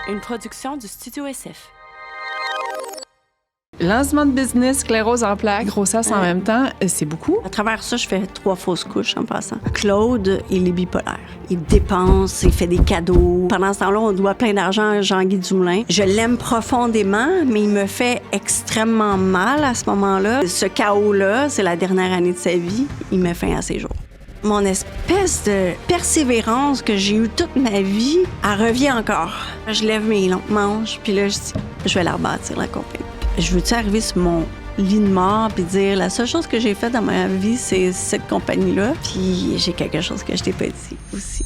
Une production du Studio SF. Lancement de business, sclérose en plaques, grossesse en même temps, c'est beaucoup. À travers ça, je fais 3 fausses couches en passant. Claude, il est bipolaire. Il dépense, il fait des cadeaux. Pendant ce temps-là, on doit plein d'argent à Jean-Guy Dumoulin. Je l'aime profondément, mais il me fait extrêmement mal à ce moment-là. Ce chaos-là, c'est la dernière année de sa vie. Il met fin à ses jours. Mon espèce de persévérance que j'ai eue toute ma vie, elle revient encore. Je lève mes longs manches, puis là, je dis, je vais la rebâtir, la compagnie. Je veux-tu arriver sur mon lit de mort puis dire, la seule chose que j'ai faite dans ma vie, c'est cette compagnie-là, puis j'ai quelque chose que je t'ai pas dit aussi.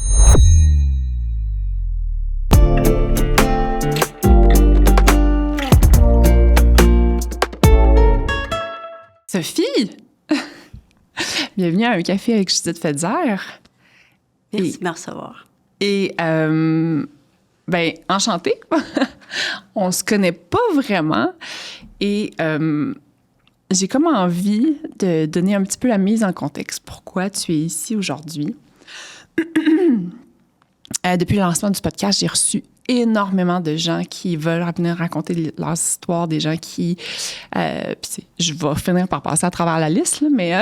Sophie! Bienvenue à Un café avec Judith Fetzer. Merci de me recevoir. Et, enchantée. On se connaît pas vraiment. Et j'ai comme envie de donner un petit peu la mise en contexte. Pourquoi tu es ici aujourd'hui? Depuis le lancement du podcast, j'ai reçu énormément de gens qui veulent venir raconter leur histoire, des gens qui... je vais finir par passer à travers la liste, là, mais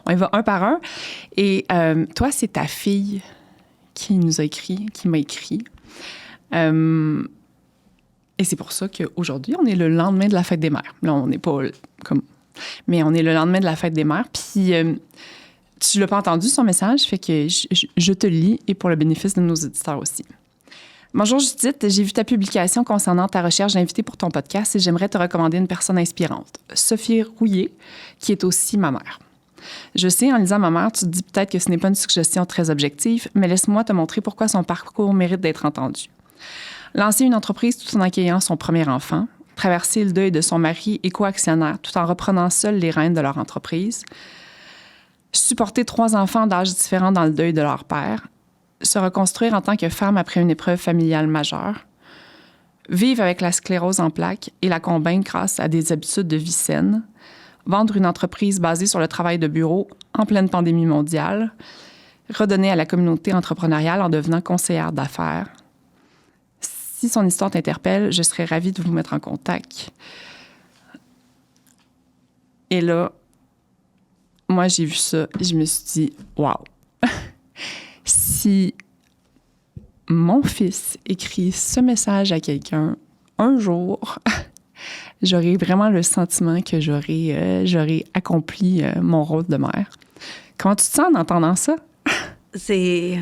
on y va un par un. Et toi, c'est ta fille qui nous a écrit, qui m'a écrit. Et c'est pour ça qu'aujourd'hui, on est le lendemain de la fête des mères. Là, on n'est pas comme... Mais on est le lendemain de la fête des mères. Puis, tu l'as pas entendu, son message, fait que je te lis et pour le bénéfice de nos auditeurs aussi. Bonjour Judith, j'ai vu ta publication concernant ta recherche d'invité pour ton podcast et j'aimerais te recommander une personne inspirante, Sophie Rouillé, qui est aussi ma mère. Je sais, en lisant ma mère, tu te dis peut-être que ce n'est pas une suggestion très objective, mais laisse-moi te montrer pourquoi son parcours mérite d'être entendu. Lancer une entreprise tout en accueillant son premier enfant, traverser le deuil de son mari et co-actionnaire tout en reprenant seul les rênes de leur entreprise, supporter 3 enfants d'âges différents dans le deuil de leur père, se reconstruire en tant que femme après une épreuve familiale majeure, vivre avec la sclérose en plaques et la combattre grâce à des habitudes de vie saines, vendre une entreprise basée sur le travail de bureau en pleine pandémie mondiale, redonner à la communauté entrepreneuriale en devenant conseillère d'affaires. Si son histoire t'interpelle, je serais ravie de vous mettre en contact. Et là, moi, j'ai vu ça et je me suis dit, waouh! Si mon fils écrit ce message à quelqu'un un jour, j'aurai vraiment le sentiment que j'aurai accompli mon rôle de mère. Comment tu te sens en entendant ça? C'est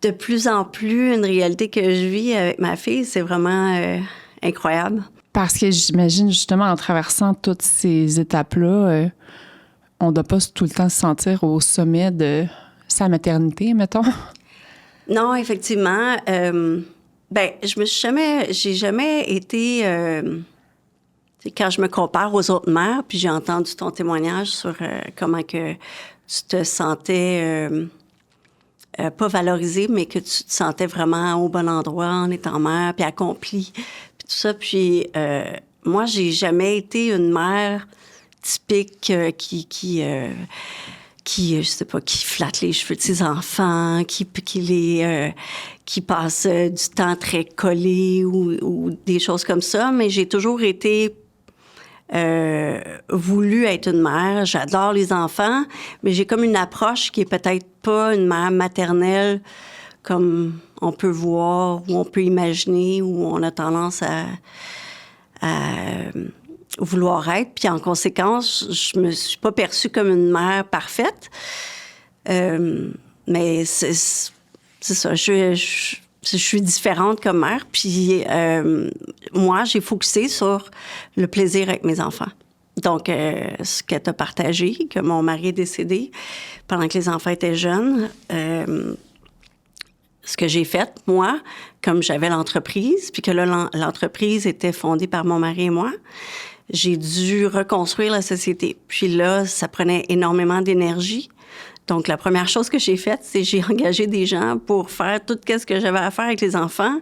de plus en plus une réalité que je vis avec ma fille. C'est vraiment incroyable. Parce que j'imagine justement en traversant toutes ces étapes-là, on ne doit pas tout le temps se sentir au sommet de sa maternité, mettons. Non, effectivement. J'ai jamais été... quand je me compare aux autres mères, puis j'ai entendu ton témoignage sur comment que tu te sentais pas valorisée, mais que tu te sentais vraiment au bon endroit en étant mère, puis accomplie, puis tout ça. Puis moi, j'ai jamais été une mère typique qui je sais pas, qui flatte les cheveux de ses enfants, qui passe du temps très collé ou des choses comme ça. Mais j'ai toujours été voulu être une mère. J'adore les enfants, mais j'ai comme une approche qui est peut-être pas une mère maternelle comme on peut voir ou on peut imaginer, où on a tendance à vouloir être. Puis en conséquence, je me suis pas perçue comme une mère parfaite. Mais c'est ça, je suis différente comme mère. Puis moi, j'ai focusé sur le plaisir avec mes enfants. Donc, ce qu'elle t'a partagé, que mon mari est décédé pendant que les enfants étaient jeunes, ce que j'ai fait, moi, comme j'avais l'entreprise, puis que là, l'entreprise était fondée par mon mari et moi, j'ai dû reconstruire la société. Puis là, ça prenait énormément d'énergie. Donc, la première chose que j'ai faite, c'est que j'ai engagé des gens pour faire tout ce que j'avais à faire avec les enfants,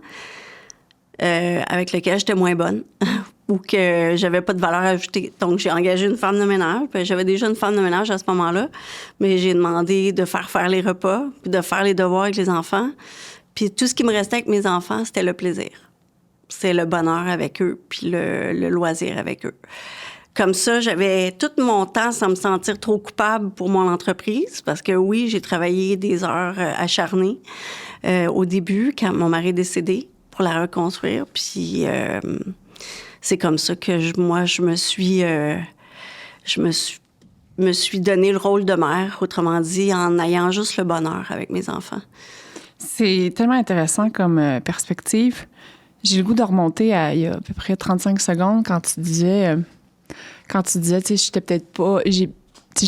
avec lesquels j'étais moins bonne ou que j'avais pas de valeur ajoutée. Donc, j'ai engagé une femme de ménage. Puis j'avais déjà une femme de ménage à ce moment-là, mais j'ai demandé de faire les repas, puis de faire les devoirs avec les enfants, Puis tout ce qui me restait avec mes enfants, c'était le plaisir. C'est le bonheur avec eux, puis le loisir avec eux. Comme ça, j'avais tout mon temps sans me sentir trop coupable pour mon entreprise, parce que oui, j'ai travaillé des heures acharnées au début, quand mon mari est décédé, pour la reconstruire. Puis c'est comme ça que je me suis donné le rôle de mère, autrement dit, en ayant juste le bonheur avec mes enfants. C'est tellement intéressant comme perspective. J'ai le goût de remonter il y a à peu près 35 secondes quand tu disais, tu sais, j'étais peut-être pas, j'ai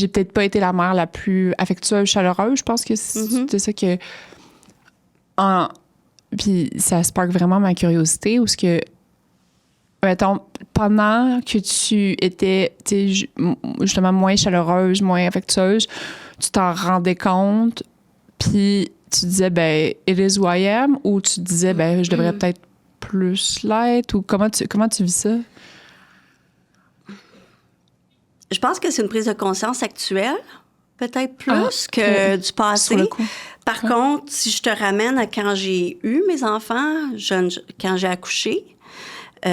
peut-être pas été la mère la plus affectueuse, chaleureuse. Je pense que c'est ça que... Puis ça spark vraiment ma curiosité, où ce que, mettons, pendant que tu étais, tu sais, justement moins chaleureuse, moins affectueuse, tu t'en rendais compte, puis tu disais, ben, it is who I am, ou tu disais, ben, je devrais peut-être plus l'être, ou comment tu vis ça? Je pense que c'est une prise de conscience actuelle, peut-être plus que du passé. Par contre, si je te ramène à quand j'ai eu mes enfants, quand j'ai accouché,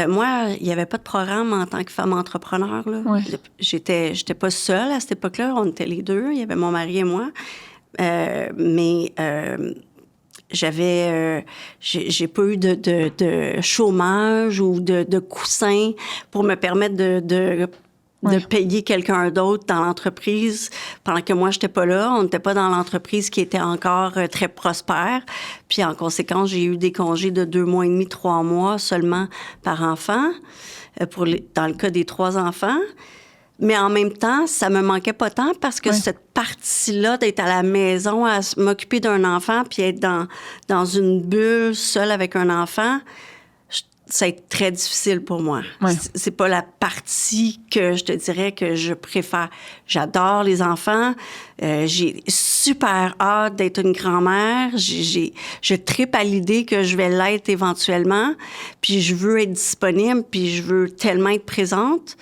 moi, il n'y avait pas de programme en tant que femme entrepreneur. Là. Ouais. J'étais pas seule à cette époque-là. On était les deux. Il y avait mon mari et moi. Mais j'ai pas eu de chômage ou de coussin pour me permettre de payer quelqu'un d'autre dans l'entreprise pendant que moi, j'étais pas là. On n'était pas dans l'entreprise qui était encore très prospère. Puis, en conséquence, j'ai eu des congés de 2 mois et demi, 3 mois seulement par enfant, dans le cas des 3 enfants. Mais en même temps, ça me manquait pas tant parce que cette partie-là d'être à la maison, à m'occuper d'un enfant puis être dans une bulle seule avec un enfant, ça a été très difficile pour moi. Ouais. C'est pas la partie que je te dirais que je préfère. J'adore les enfants. J'ai super hâte d'être une grand-mère. Je trippe à l'idée que je vais l'être éventuellement. Puis je veux être disponible, puis je veux tellement être présente.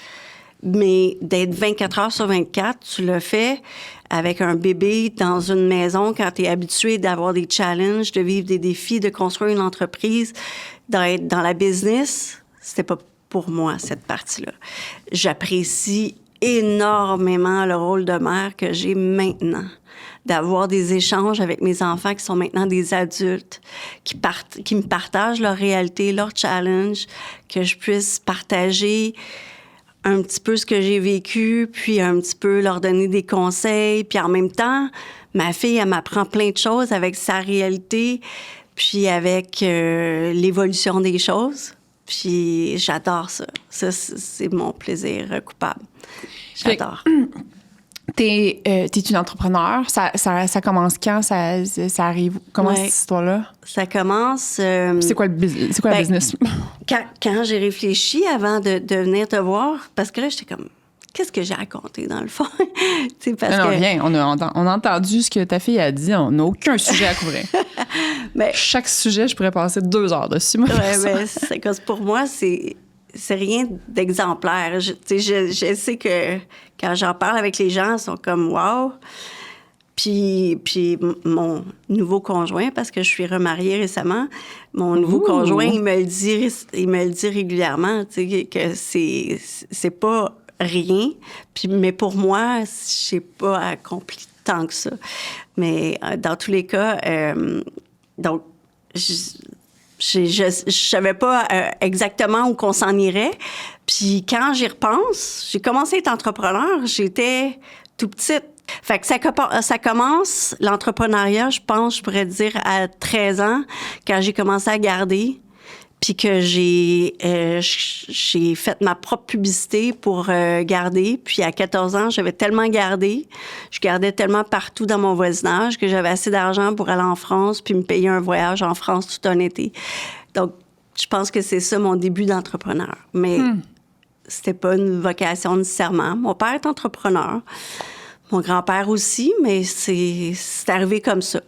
Mais d'être 24 heures sur 24, tu le fais avec un bébé dans une maison quand tu es habitué d'avoir des challenges, de vivre des défis, de construire une entreprise, d'être dans la business. C'était pas pour moi, cette partie-là. J'apprécie énormément le rôle de mère que j'ai maintenant, d'avoir des échanges avec mes enfants qui sont maintenant des adultes, qui me partagent leur réalité, leurs challenges, que je puisse partager un petit peu ce que j'ai vécu, puis un petit peu leur donner des conseils. Puis en même temps, ma fille, elle m'apprend plein de choses avec sa réalité, puis avec l'évolution des choses. Puis j'adore ça. Ça, c'est mon plaisir coupable. J'adore. T'es une entrepreneur. Ça commence quand? Ça arrive? Comment cette histoire-là? Ça commence... c'est quoi le business? Quand j'ai réfléchi avant de venir te voir, parce que là, j'étais comme... Qu'est-ce que j'ai raconté, dans le fond? Rien. On a entendu ce que ta fille a dit. On n'a aucun sujet à couvrir. Chaque sujet, je pourrais passer 2 heures dessus. Pour moi, c'est rien d'exemplaire. Je sais que quand j'en parle avec les gens, ils sont comme « wow ». Puis mon nouveau conjoint, parce que je suis remariée récemment, mon nouveau conjoint, il me le dit régulièrement, que c'est pas rien. Mais pour moi, j'ai pas accompli tant que ça. Mais dans tous les cas, donc, je savais pas exactement où qu'on s'en irait. Puis quand j'y repense, j'ai commencé à être entrepreneur, j'étais tout petite. Fait que ça commence, l'entrepreneuriat, je pense, je pourrais dire, à 13 ans, quand j'ai commencé à garder, puis que j'ai fait ma propre publicité pour garder. Puis à 14 ans, j'avais tellement gardé, je gardais tellement partout dans mon voisinage que j'avais assez d'argent pour aller en France puis me payer un voyage en France tout un été. Donc, je pense que c'est ça mon début d'entrepreneur. Mais c'était pas une vocation nécessairement. Mon père est entrepreneur. Mon grand-père aussi, mais c'est arrivé comme ça.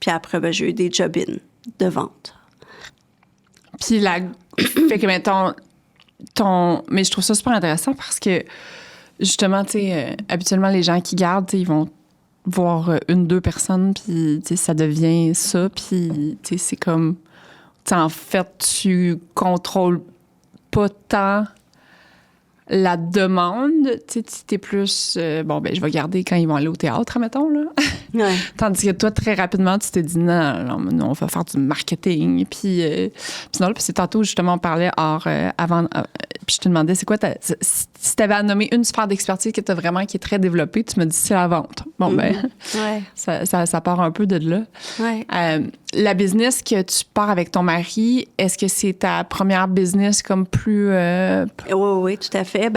Puis après, j'ai eu des job-in de vente. Puis fait que, mettons, mais je trouve ça super intéressant parce que, justement, tu sais, habituellement, les gens qui gardent, ils vont voir une, deux personnes, puis ça devient ça, puis c'est comme... en fait, tu contrôles pas tant la demande. Tu es plus... je vais garder quand ils vont aller au théâtre, mettons, là. Ouais. Tandis que toi, très rapidement, tu t'es dit, non, on va faire du marketing. Puis c'est tantôt, justement, on parlait avant... puis je te demandais, c'est quoi si tu avais à nommer une sphère d'expertise qui est très développée, tu me dis c'est la vente. Bon, ouais. ça part un peu de là. Ouais. La business que tu pars avec ton mari, est-ce que c'est ta première business comme plus... Oui, tout à fait.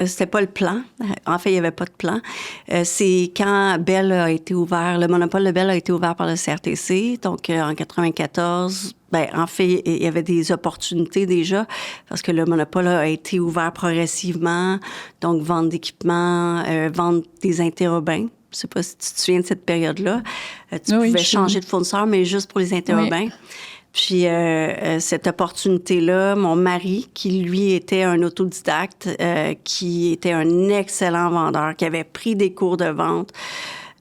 C'était pas le plan. En fait, il n'y avait pas de plan. C'est quand Bell a été ouvert, le monopole de Bell a été ouvert par le CRTC, donc en 94. En fait, il y avait des opportunités déjà parce que le monopole a été ouvert progressivement. Donc, vente d'équipements, vente des interurbains. Je ne sais pas si tu te souviens de cette période-là. Tu pouvais changer de fournisseur, mais juste pour les interurbains. Oui. Puis, cette opportunité-là, mon mari, qui, lui, était un autodidacte, qui était un excellent vendeur, qui avait pris des cours de vente.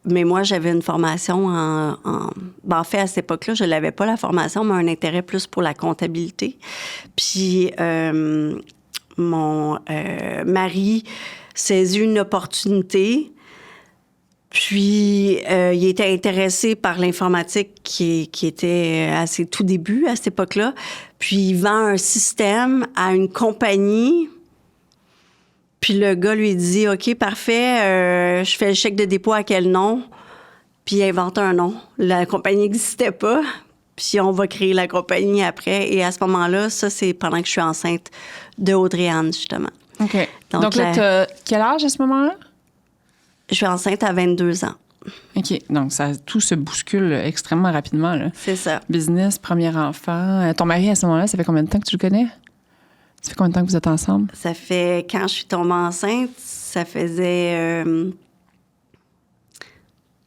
Mais moi, j'avais une formation en fait, à cette époque-là, je n'avais pas la formation, mais un intérêt plus pour la comptabilité. Puis, mon mari saisit une opportunité. Puis, il était intéressé par l'informatique qui était à ses tout débuts, à cette époque-là. Puis, il vend un système à une compagnie. Puis le gars lui dit « OK, parfait, je fais le chèque de dépôt à quel nom? » Puis il invente un nom. La compagnie n'existait pas. Puis on va créer la compagnie après. Et à ce moment-là, ça, c'est pendant que je suis enceinte de Audrey-Anne, justement. OK. Donc là, tu as quel âge à ce moment-là? Je suis enceinte à 22 ans. OK. Donc, tout se bouscule extrêmement rapidement, là. C'est ça. Business, premier enfant. Ton mari, à ce moment-là, ça fait combien de temps que tu le connais? Ça fait combien de temps que vous êtes ensemble? Ça fait, quand je suis tombée enceinte, ça faisait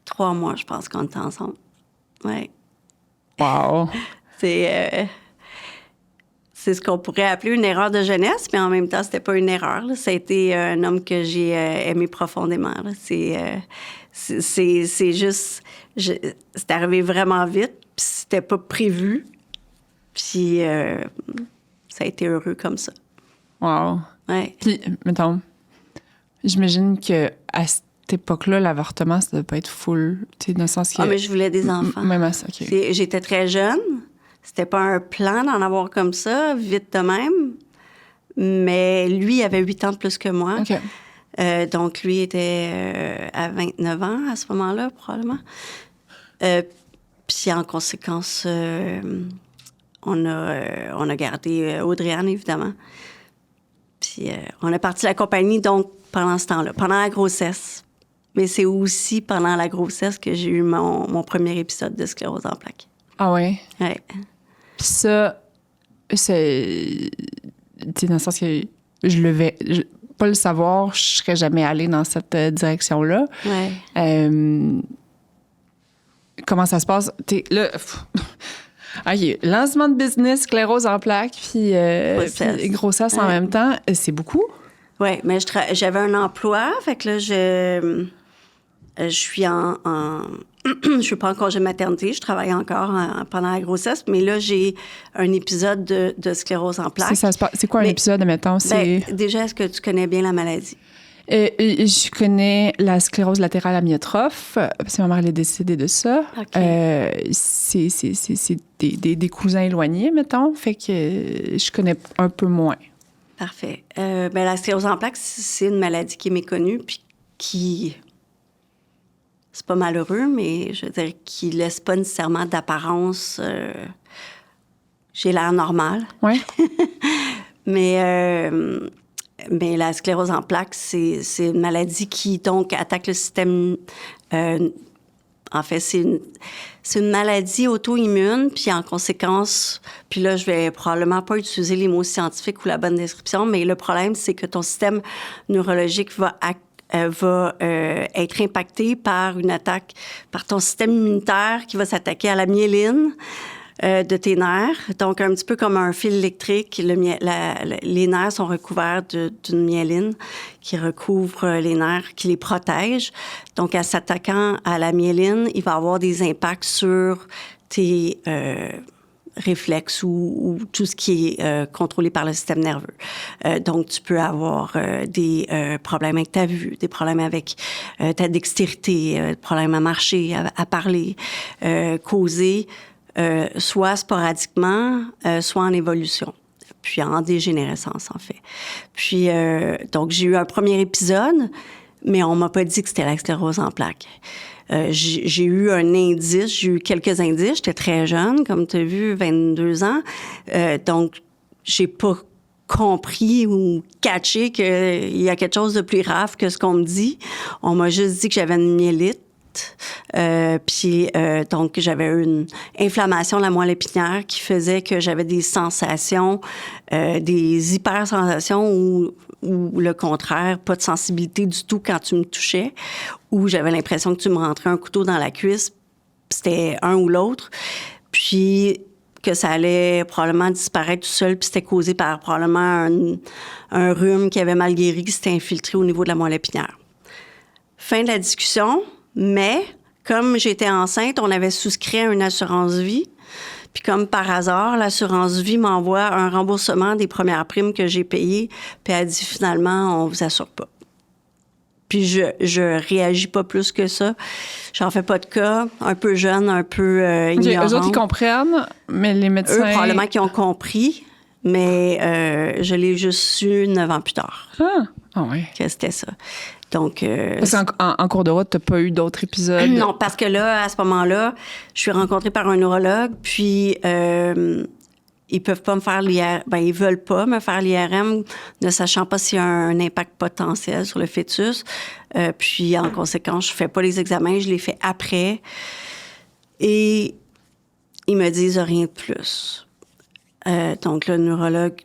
3 mois, je pense, qu'on était ensemble. Oui. Wow! C'est ce qu'on pourrait appeler une erreur de jeunesse, mais en même temps, c'était pas une erreur. Là. Ça a été un homme que j'ai aimé profondément. Là. C'est juste... c'est arrivé vraiment vite, puis c'était pas prévu. Puis... ça a été heureux comme ça. Wow. Ouais. Puis, mettons, j'imagine qu'à cette époque-là, l'avortement, ça ne doit pas être full, tu sais, dans le sens que... Ah, mais je voulais des enfants. Même à ça, OK. J'étais très jeune. C'était pas un plan d'en avoir comme ça, vite de même. Mais lui, il avait 8 ans de plus que moi. OK. Donc, lui était à 29 ans à ce moment-là, probablement. Puis, en conséquence... On a gardé Audrey-Anne, évidemment. Puis on a parti la compagnie, donc, pendant ce temps-là, pendant la grossesse. Mais c'est aussi pendant la grossesse que j'ai eu mon premier épisode de sclérose en plaques. Ah ouais? Oui. Puis ça, c'est... Tu sais, dans le sens que pas le savoir, je serais jamais allée dans cette direction-là. Oui. Comment ça se passe? Là... OK, lancement de business, sclérose en plaques, puis grossesse en même temps, c'est beaucoup? Oui, mais j'avais un emploi, fait que là, je suis je suis pas en congé de maternité, je travaille encore pendant la grossesse, mais là, j'ai un épisode de sclérose en plaques. C'est quoi un épisode, admettons? Déjà, est-ce que tu connais bien la maladie? Je connais la sclérose latérale amyotrophe, parce que ma mère elle est décédée de ça. Okay. C'est des cousins éloignés, mettons, fait que je connais un peu moins. Parfait. La sclérose en plaques, c'est une maladie qui est méconnue, puis qui... C'est pas malheureux, mais je veux dire, qui laisse pas nécessairement d'apparence... j'ai l'air normale. Oui. Mais la sclérose en plaques, c'est une maladie qui, donc, attaque le système... en fait, c'est une maladie auto-immune, puis en conséquence... Puis là, je vais probablement pas utiliser les mots scientifiques ou la bonne description, mais le problème, c'est que ton système neurologique va être impacté par une attaque, par ton système immunitaire qui va s'attaquer à la myéline, de tes nerfs. Donc, un petit peu comme un fil électrique, les nerfs sont recouverts d'une myéline qui recouvre les nerfs, qui les protège. Donc, en s'attaquant à la myéline, il va avoir des impacts sur tes réflexes ou tout ce qui est contrôlé par le système nerveux. Donc, tu peux avoir des problèmes avec ta vue, des problèmes avec ta dextérité, des problèmes à marcher, à parler, causer, soit sporadiquement, soit en évolution, puis en dégénérescence, en fait. Puis, donc, j'ai eu un premier épisode, mais on m'a pas dit que c'était la sclérose en plaques. J'ai eu un indice, j'ai eu quelques indices. J'étais très jeune, comme tu as vu, 22 ans. Donc, j'ai pas compris ou catché qu'il y a quelque chose de plus grave que ce qu'on me dit. On m'a juste dit que j'avais une myélite. Puis, donc, j'avais une inflammation de la moelle épinière qui faisait que j'avais des sensations, des hypersensations ou le contraire, pas de sensibilité du tout quand tu me touchais, ou j'avais l'impression que tu me rentrais un couteau dans la cuisse, c'était un ou l'autre, puis que ça allait probablement disparaître tout seul, puis c'était causé par probablement un rhume qui avait mal guéri, qui s'était infiltré au niveau de la moelle épinière. Fin de la discussion, mais comme j'étais enceinte, on avait souscrit à une assurance vie. Puis comme par hasard, l'assurance vie m'envoie un remboursement des premières primes que j'ai payées. Puis elle dit finalement, on vous assure pas. Puis je réagis pas plus que ça. J'en fais pas de cas. Un peu jeune, un peu ignorante. Eux autres, ils comprennent, mais les médecins... Eux, probablement qu'ils ont compris, mais je l'ai juste su 9 ans plus tard. Ah ouais. Que c'était ça. Donc, parce qu'en cours de route, tu n'as pas eu d'autres épisodes? Non, parce que là, à ce moment-là, je suis rencontrée par un neurologue, puis ils peuvent pas me faire l'IRM. Ben, ils veulent pas me faire l'IRM, ne sachant pas s'il y a un impact potentiel sur le fœtus. Puis, en conséquence, je fais pas les examens, je les fais après. Et ils me disent rien de plus. Donc, le neurologue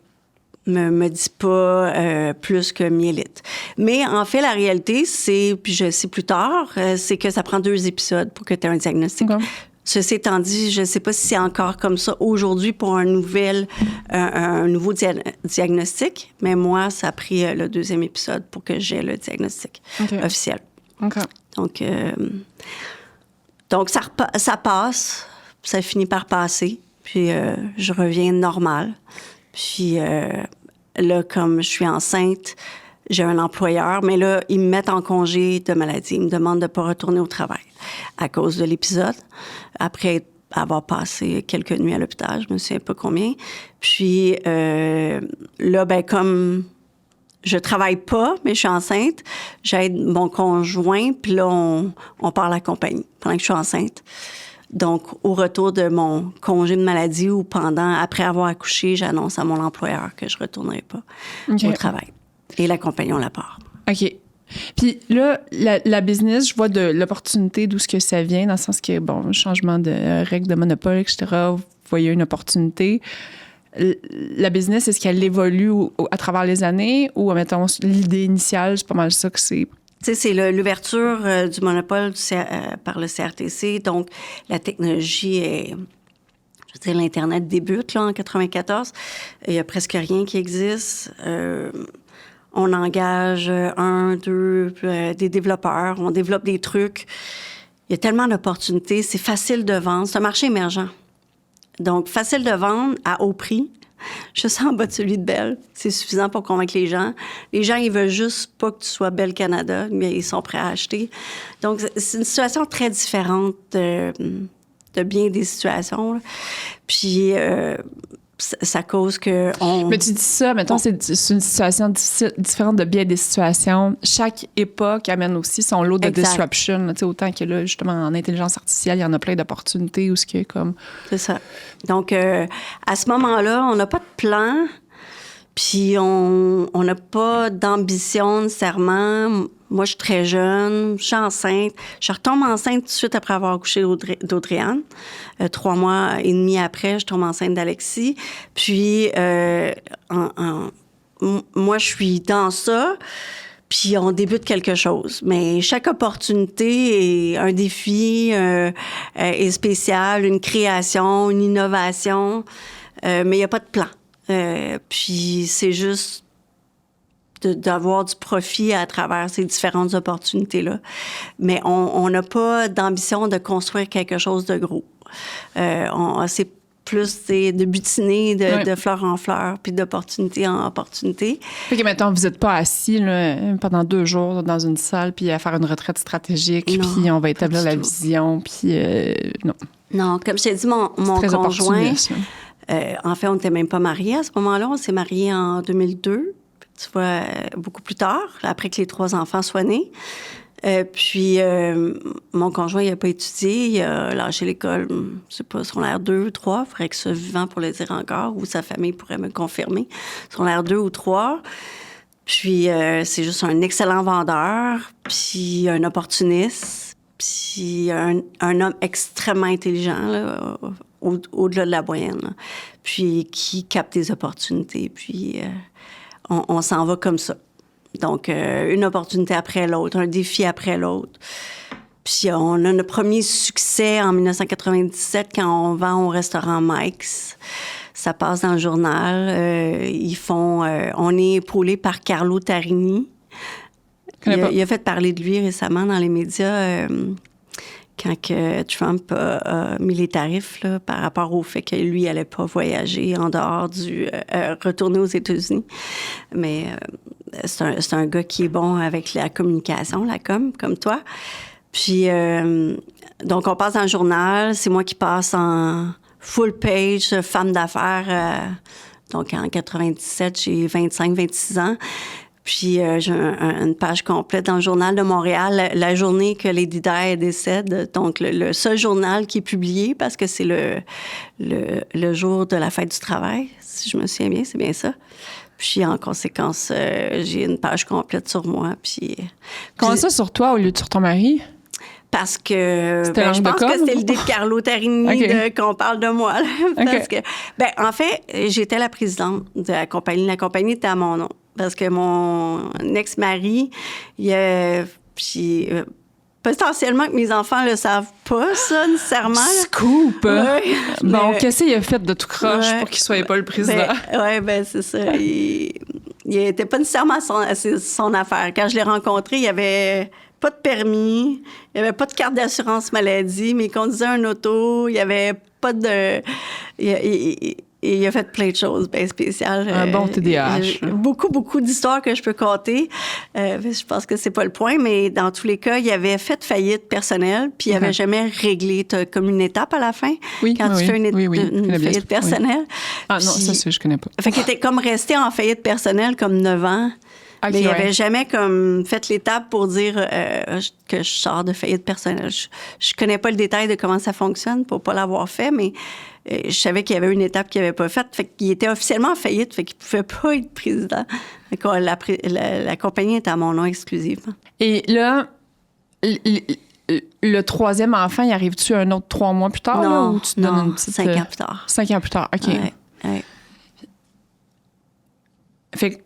me dit pas plus que myélite. Mais en fait, la réalité, c'est, puis je sais plus tard, c'est que ça prend 2 épisodes pour que tu aies un diagnostic. Okay. Ceci étant dit, je ne sais pas si c'est encore comme ça aujourd'hui pour un nouveau diagnostic, mais moi, ça a pris le 2e épisode pour que j'aie le diagnostic officiel. Okay. Donc ça passe, ça finit par passer, puis je reviens normal. Puis là, comme je suis enceinte, j'ai un employeur, mais là, ils me mettent en congé de maladie. Ils me demandent de ne pas retourner au travail à cause de l'épisode. Après avoir passé quelques nuits à l'hôpital, je me souviens pas combien. Puis là, ben comme je travaille pas, mais je suis enceinte, j'aide mon conjoint, puis là, on part à la compagnie pendant que je suis enceinte. Donc, au retour de mon congé de maladie ou après avoir accouché, j'annonce à mon employeur que je ne retournerai pas au travail. Et la compagnie, on la part. OK. Puis là, la business, je vois de l'opportunité d'où ce que ça vient, dans le sens que, bon, changement de règles de monopole, etc., vous voyez une opportunité. La business, est-ce qu'elle évolue à travers les années ou, mettons, l'idée initiale, c'est pas mal ça que c'est... Tu sais, c'est l'ouverture du monopole par le CRTC. Donc, la technologie est... Je veux dire, l'Internet débute là, en 94. Il n'y a presque rien qui existe. On engage 1, 2, des développeurs. On développe des trucs. Il y a tellement d'opportunités. C'est facile de vendre. C'est un marché émergent. Donc, facile de vendre à haut prix. Je suis en bas de celui de Bell. C'est suffisant pour convaincre les gens. Les gens, ils veulent juste pas que tu sois Bell Canada, mais ils sont prêts à acheter. Donc, c'est une situation très différente de bien des situations. Là. Puis, ça cause que... Mais tu dis ça, mettons, c'est une situation différente de bien des situations. Chaque époque amène aussi son lot de disruption. Là, autant que là, justement, en intelligence artificielle, il y en a plein d'opportunités où ce qui est comme... C'est ça. Donc, à ce moment-là, on n'a pas de plan, puis on n'a pas d'ambition nécessairement. Moi, je suis très jeune, je suis enceinte. Je retombe enceinte tout de suite après avoir accouché d'Audrey-Anne. 3 mois et demi après, je tombe enceinte d'Alexis. Puis, moi, je suis dans ça. Puis on débute quelque chose. Mais chaque opportunité est un défi, est spécial, une création, une innovation. Mais il n'y a pas de plan. Puis c'est juste d'avoir du profit à travers ces différentes opportunités-là. Mais on n'a pas d'ambition de construire quelque chose de gros. C'est plus de butiner de fleur en fleur, puis d'opportunité en opportunité. Fait que maintenant, vous n'êtes pas assis là, pendant 2 jours dans une salle, puis à faire une retraite stratégique, Non, puis on va établir la tout. vision, puis non. Non, comme je t'ai dit, mon Très conjoint... opportuniste, là. En fait, on n'était même pas mariés à ce moment-là. On s'est mariés en 2002. Tu vois, beaucoup plus tard, après que les 3 enfants soient nés. Puis, mon conjoint, il n'a pas étudié. Il a lâché l'école, je sais pas, secondaire 2 ou 3. Il faudrait que ce soit vivant pour le dire encore, ou sa famille pourrait me confirmer. Secondaire 2 ou 3. Puis, c'est juste un excellent vendeur, puis un opportuniste, puis un homme extrêmement intelligent, là, au-delà de la moyenne. Là. Puis, qui capte des opportunités. Puis, on s'en va comme ça. Donc, une opportunité après l'autre, un défi après l'autre. Puis, on a notre premier succès en 1997 quand on vend au restaurant Mike's. Ça passe dans le journal. On est épaulé par Carlo Tarini. Il a fait parler de lui récemment dans les médias quand que Trump a mis les tarifs là, par rapport au fait que lui n'allait pas voyager en dehors retourner aux États-Unis. Mais c'est un gars qui est bon avec la communication, la com, comme toi. Puis, donc, on passe dans le journal. C'est moi qui passe en full page, femme d'affaires. Donc, en 97, j'ai 25-26 ans. Puis, j'ai une page complète dans le Journal de Montréal, la journée que Lady Di décède. Donc, le seul journal qui est publié, parce que c'est le jour de la fête du travail, si je me souviens bien, c'est bien ça. Puis, en conséquence, j'ai une page complète sur moi. Comment ça sur toi au lieu de sur ton mari? Parce que je pense que c'était l'idée de Carlo Tarini qu'on parle de moi. Là, parce que, en fait, j'étais la présidente de la compagnie. La compagnie était à mon nom. Parce que mon ex-mari, potentiellement que mes enfants le savent pas, ça, nécessairement. Scoop! Ouais, bon, qu'est-ce qu'il a fait de tout croche pour qu'il soit pas le président? C'est ça. Il était pas nécessairement son affaire. Quand je l'ai rencontré, il y avait pas de permis, il n'y avait pas de carte d'assurance maladie, mais il conduisait un auto, il n'y avait pas de... Il a fait plein de choses bien spéciales. Un bon TDAH. Beaucoup d'histoires que je peux compter. Je pense que c'est pas le point, mais dans tous les cas, il avait fait faillite personnelle, puis il n'avait jamais réglé. Tu as comme une étape à la fin, quand tu fais une faillite personnelle. Ah non, ça, je connais pas. Fait qu'il était comme resté en faillite personnelle comme 9 ans. Okay, mais il n'avait jamais comme fait l'étape pour dire que je sors de faillite personnelle. Je connais pas le détail de comment ça fonctionne pour pas l'avoir fait, mais je savais qu'il y avait une étape qu'il n'avait pas faite. Fait qu'il était officiellement en faillite, fait qu'il pouvait pas être président. Fait que la compagnie était à mon nom exclusivement. Et là, le 3e enfant, il arrive-tu un autre 3 mois plus tard? Non, là, ou tu te donnes une petite, 5 ans plus tard. 5 ans plus tard, OK. Ouais. Fait que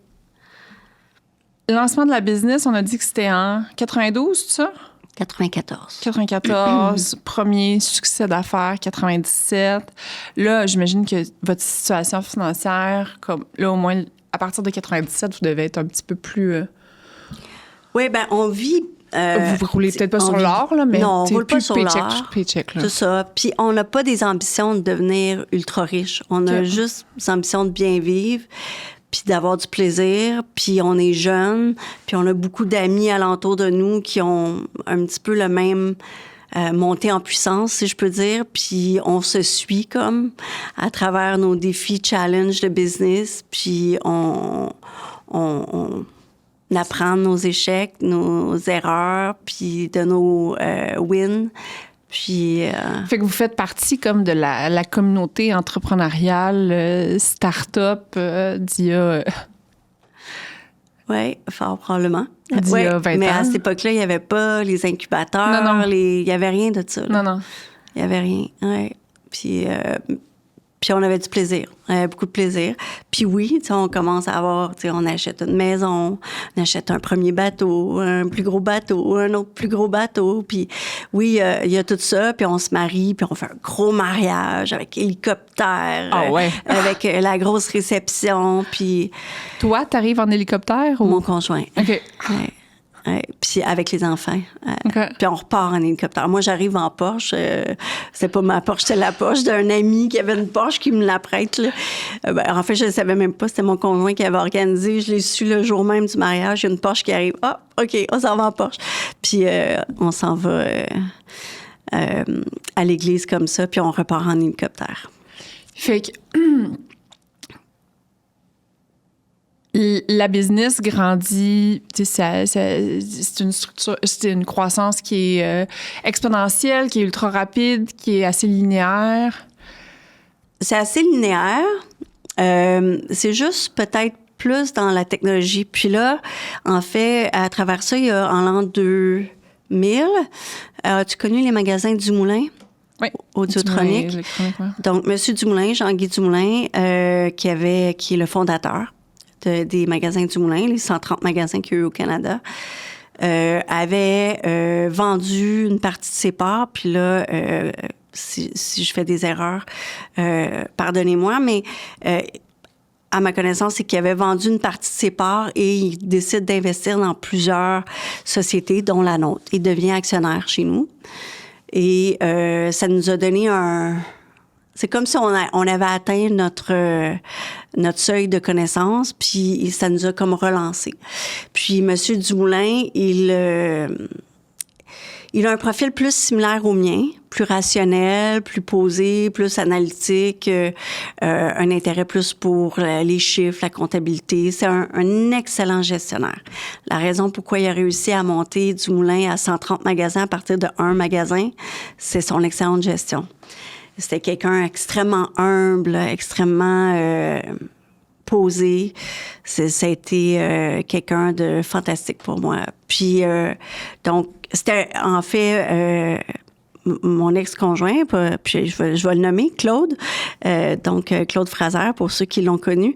le lancement de la business, on a dit que c'était en 92, c'est ça? 94. 94, premier succès d'affaires, 97. Là, j'imagine que votre situation financière, comme là, au moins, à partir de 97, vous devez être un petit peu plus... Oui, on vit... vous roulez peut-être pas sur l'or, là, mais non, on roule pas sur l'or. Paycheck, c'est ça. Puis on n'a pas des ambitions de devenir ultra riche. On a juste des ambitions de bien vivre, puis d'avoir du plaisir. Puis on est jeunes, puis on a beaucoup d'amis alentour de nous qui ont un petit peu le même montée en puissance, si je peux dire. Puis on se suit comme à travers nos défis, challenges de business. Puis on apprend nos échecs, nos erreurs, puis de nos wins. Puis, Fait que vous faites partie comme de la communauté entrepreneuriale, start-up d'il y a... Oui, fort probablement. D'il y a 20 mais ans. à cette époque-là, il n'y avait pas les incubateurs, Non. il n'y avait rien de ça. Là. Non. Il n'y avait rien, oui. Puis Puis on avait du plaisir, beaucoup de plaisir. Puis oui, on commence à avoir, on achète une maison, on achète un premier bateau, un plus gros bateau, un autre plus gros bateau. Puis oui, il y a tout ça. Puis on se marie, puis on fait un gros mariage avec hélicoptère, avec la grosse réception. Puis toi, t'arrives en hélicoptère ou? Mon conjoint. OK. Puis avec les enfants. Puis on repart en hélicoptère. Moi, j'arrive en Porsche. C'est pas ma Porsche, c'est la Porsche d'un ami qui avait une Porsche qui me la prête. Là. En fait, je ne savais même pas. C'était mon conjoint qui avait organisé. Je l'ai su le jour même du mariage. Il y a une Porsche qui arrive. Ah, OK, on s'en va en Porsche. Puis on s'en va à l'église comme ça. Puis on repart en hélicoptère. Fait que... La business grandit, c'est une structure, c'est une croissance qui est exponentielle, qui est ultra rapide, qui est assez linéaire. C'est assez linéaire. C'est juste peut-être plus dans la technologie. Puis là, en fait, à travers ça, il y a en l'an 2000, as-tu connu les magasins Dumoulin? Oui. Audiotronique. Donc, M. Dumoulin, Jean-Guy Dumoulin, qui est le fondateur des magasins Dumoulin, les 130 magasins qu'il y a eu au Canada, avait vendu une partie de ses parts. Puis là, si je fais des erreurs, pardonnez-moi, mais à ma connaissance, c'est qu'il avait vendu une partie de ses parts et il décide d'investir dans plusieurs sociétés, dont la nôtre. Il devient actionnaire chez nous. Et ça nous a donné c'est comme si on avait atteint notre seuil de connaissance, puis ça nous a comme relancé. Puis M. Dumoulin, il a un profil plus similaire au mien, plus rationnel, plus posé, plus analytique, un intérêt plus pour les chiffres, la comptabilité. C'est un excellent gestionnaire. La raison pourquoi il a réussi à monter Dumoulin à 130 magasins à partir de 1 magasin, c'est son excellente gestion. C'était quelqu'un extrêmement humble, extrêmement posé. Ça a été quelqu'un de fantastique pour moi. Puis, donc, c'était en fait mon ex-conjoint, puis je vais le nommer, Claude. Donc, Claude Fraser, pour ceux qui l'ont connu.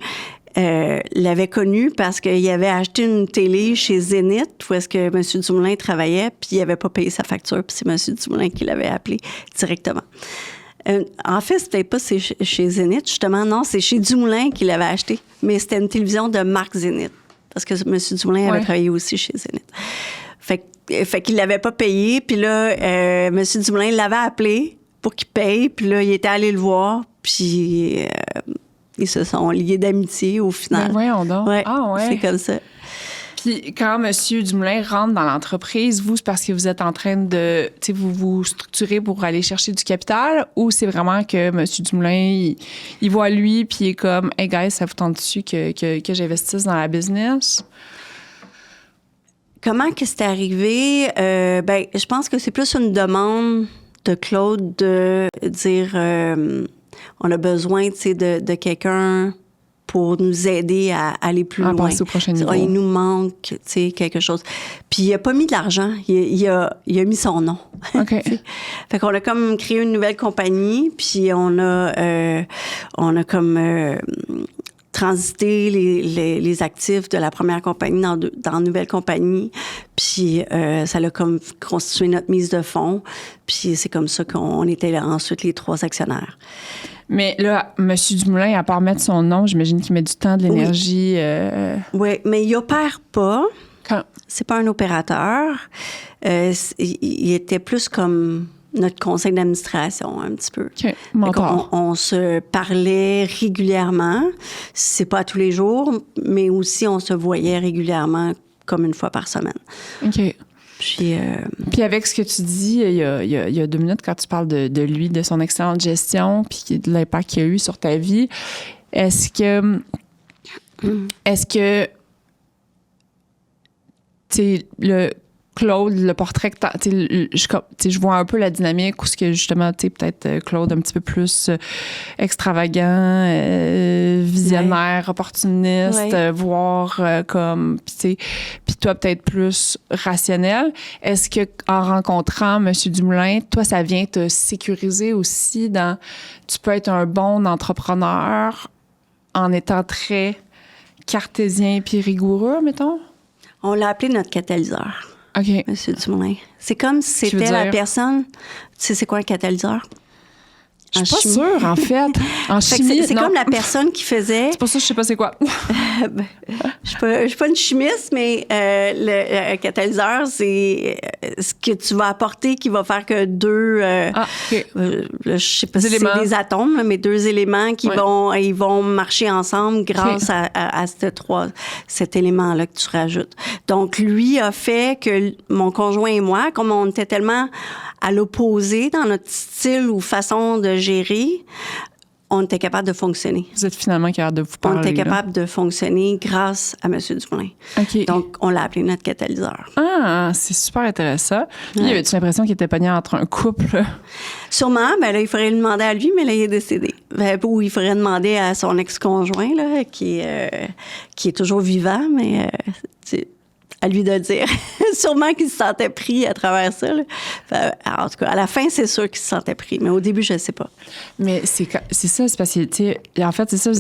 L'avait connu parce qu'il avait acheté une télé chez Zénith où est-ce que M. Dumoulin travaillait, puis il n'avait pas payé sa facture, puis c'est M. Dumoulin qui l'avait appelé directement. En fait, c'était pas chez Zénith, justement. Non, c'est chez Dumoulin qu'il l'avait acheté. Mais c'était une télévision de marque Zénith. Parce que M. Dumoulin avait travaillé aussi chez Zénith. Fait qu'il l'avait pas payé. Puis là, M. Dumoulin l'avait appelé pour qu'il paye. Puis là, il était allé le voir. Puis ils se sont liés d'amitié au final. Mais voyons donc. Ouais, c'est comme ça. Puis quand M. Dumoulin rentre dans l'entreprise, vous, c'est parce que vous êtes en train de, vous structurer pour aller chercher du capital, ou c'est vraiment que M. Dumoulin, il voit lui, puis il est comme, « Hey guys, ça vous tente-tu que j'investisse dans la business? » Comment que c'est arrivé? Je pense que c'est plus une demande de Claude de dire, on a besoin, de quelqu'un pour nous aider à aller plus loin. Passer au prochain niveau. Il nous manque, quelque chose. Puis il a pas mis de l'argent, il a mis son nom. OK. Fait qu'on a comme créé une nouvelle compagnie, puis on a comme transité les actifs de la première compagnie dans une nouvelle compagnie, puis ça l'a comme constitué notre mise de fonds, puis c'est comme ça qu'on était là, ensuite les 3 actionnaires. Mais là, M. Dumoulin, à part mettre son nom, j'imagine qu'il met du temps, de l'énergie. Oui, mais il opère pas. Quand? C'est pas un opérateur. Il était plus comme notre conseil d'administration, un petit peu. OK. Mentor. On se parlait régulièrement. C'est pas tous les jours, mais aussi on se voyait régulièrement, comme une fois par semaine. OK. Puis avec ce que tu dis il y a 2 minutes, quand tu parles de lui, de son excellente gestion, puis de l'impact qu'il a eu sur ta vie, est-ce que tu sais, Claude, le portrait que je vois un peu la dynamique où ce que justement, peut-être Claude un petit peu plus extravagant, visionnaire, opportuniste, voir comme, puis toi peut-être plus rationnel. Est-ce que en rencontrant M. Dumoulin, toi, ça vient te sécuriser aussi dans, tu peux être un bon entrepreneur en étant très cartésien puis rigoureux, mettons? On l'a appelé notre catalyseur. OK. Monsieur Dumoulin. C'est comme si c'était la personne... Tu sais, c'est quoi un catalyseur? Je suis pas sûre, en fait. En chimie, c'est comme la personne qui faisait... C'est pour ça que je sais pas c'est quoi. Je suis pas une chimiste, mais le catalyseur, c'est ce que tu vas apporter qui va faire que deux... OK. je sais pas si c'est des atomes, là, mais deux éléments qui vont marcher ensemble grâce à cet élément-là que tu rajoutes. Donc, lui a fait que mon conjoint et moi, comme on était tellement à l'opposé dans notre style ou façon de gérer, on était capable de fonctionner. Vous êtes finalement capable de vous parler. On était capable de fonctionner grâce à M. Dumoulin. OK. Donc, on l'a appelé notre catalyseur. Ah, c'est super intéressant. Lui, avais-tu l'impression qu'il était pogné entre un couple? Sûrement. Ben là, il faudrait le demander à lui, mais là, il est décédé. Ou il faudrait demander à son ex-conjoint, là, qui est toujours vivant, mais à lui de le dire. Sûrement qu'il se sentait pris à travers ça. Là. En tout cas, à la fin, c'est sûr qu'il se sentait pris, mais au début, je ne sais pas. Mais c'est ça, c'est parce que, tu sais, en fait, c'est ça.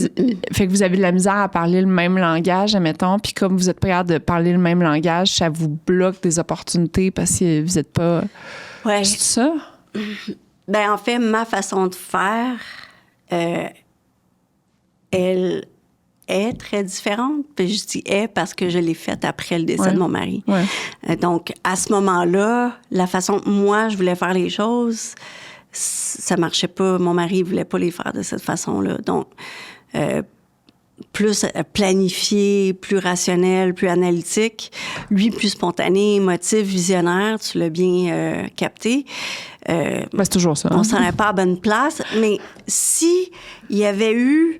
Fait que vous avez de la misère à parler le même langage, admettons, puis comme vous n'êtes pas capable de parler le même langage, ça vous bloque des opportunités parce que vous n'êtes pas... Ouais. C'est ça? Ben en fait, ma façon de faire, elle est très différente. Puis je dis « est » parce que je l'ai faite après le décès de mon mari. Ouais. Donc, à ce moment-là, la façon que moi, je voulais faire les choses, ça marchait pas. Mon mari voulait pas les faire de cette façon-là. Donc, plus planifié, plus rationnel, plus analytique. Lui, plus spontané, émotif, visionnaire, tu l'as bien capté. C'est toujours ça. On s'en est pas à bonne place. Mais si il y avait eu...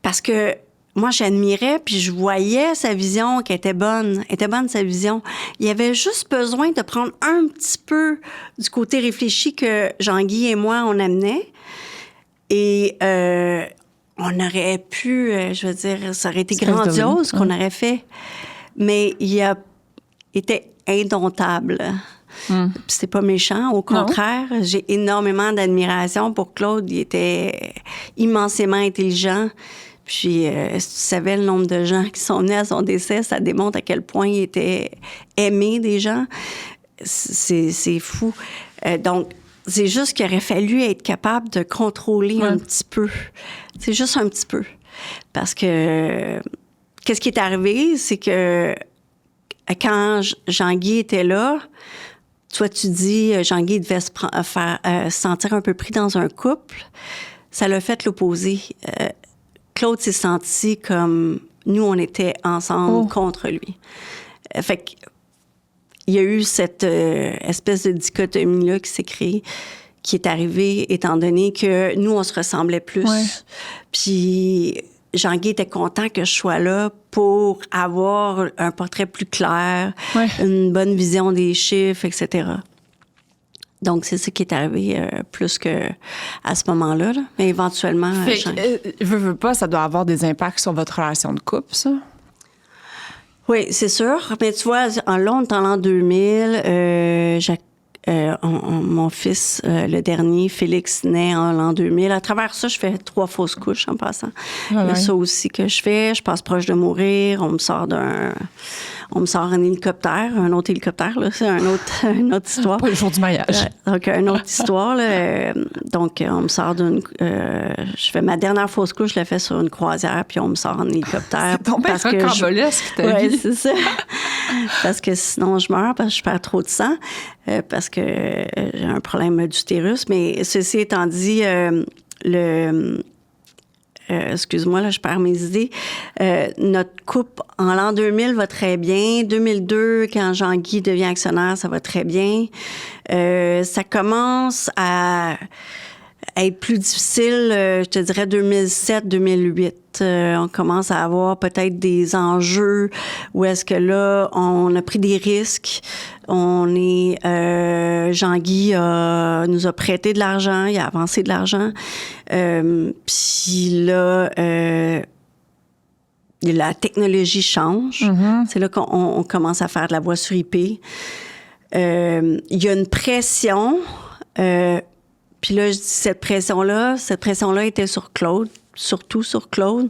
Parce que moi, j'admirais, puis je voyais sa vision qui était bonne. Était bonne, sa vision. Il y avait juste besoin de prendre un petit peu du côté réfléchi que Jean-Guy et moi, on amenait. Et on aurait pu, je veux dire, ça aurait été grandiose qu'on aurait fait. Mais il a été indomptable. C'est pas méchant, au contraire. Non. J'ai énormément d'admiration pour Claude. Il était immensément intelligent. Puis, si tu savais le nombre de gens qui sont venus à son décès, ça démontre à quel point il était aimé des gens. C'est fou. Donc, c'est juste qu'il aurait fallu être capable de contrôler un petit peu. C'est juste un petit peu. Parce que, qu'est-ce qui est arrivé, c'est que quand Jean-Guy était là, toi, tu dis, Jean-Guy devait se sentir un peu pris dans un couple. Ça l'a fait l'opposé. Claude s'est senti comme nous, on était ensemble contre lui. Fait qu'il y a eu cette espèce de dichotomie-là qui s'est créée, qui est arrivée étant donné que nous, on se ressemblait plus. Ouais. Puis Jean-Guy était content que je sois là pour avoir un portrait plus clair, une bonne vision des chiffres, etc. Donc, c'est ça qui est arrivé plus que à ce moment-là. Là. Mais éventuellement... veux pas, ça doit avoir des impacts sur votre relation de couple, ça? Oui, c'est sûr. Mais tu vois, en l'an 2000, mon fils, le dernier, Félix, naît en l'an 2000. À travers ça, je fais 3 fausses couches en passant. Il y a ça aussi que je fais. Je passe proche de mourir. On me sort un hélicoptère, un autre hélicoptère, là. C'est une autre histoire. Pas le jour du mariage. Donc, une autre histoire, là. Donc, on me sort je fais ma dernière fausse couche, je la fais sur une croisière, puis on me sort en hélicoptère. C'est tombé rocambolesque, ta vie. Oui, c'est ça. Parce que sinon, je meurs, parce que je perds trop de sang, parce que j'ai un problème d'utérus. Mais ceci étant dit, excuse-moi, là, je perds mes idées. Notre couple, en l'an 2000, va très bien. 2002, quand Jean-Guy devient actionnaire, ça va très bien. Ça commence à être plus difficile, je te dirais 2007-2008. On commence à avoir peut-être des enjeux où est-ce que là, on a pris des risques. Jean-Guy nous a prêté de l'argent, il a avancé de l'argent. Puis là, la technologie change. Mm-hmm. C'est là qu'on commence à faire de la voix sur IP. Il y a une pression. Puis là, je dis cette pression-là était sur Claude, surtout sur Claude,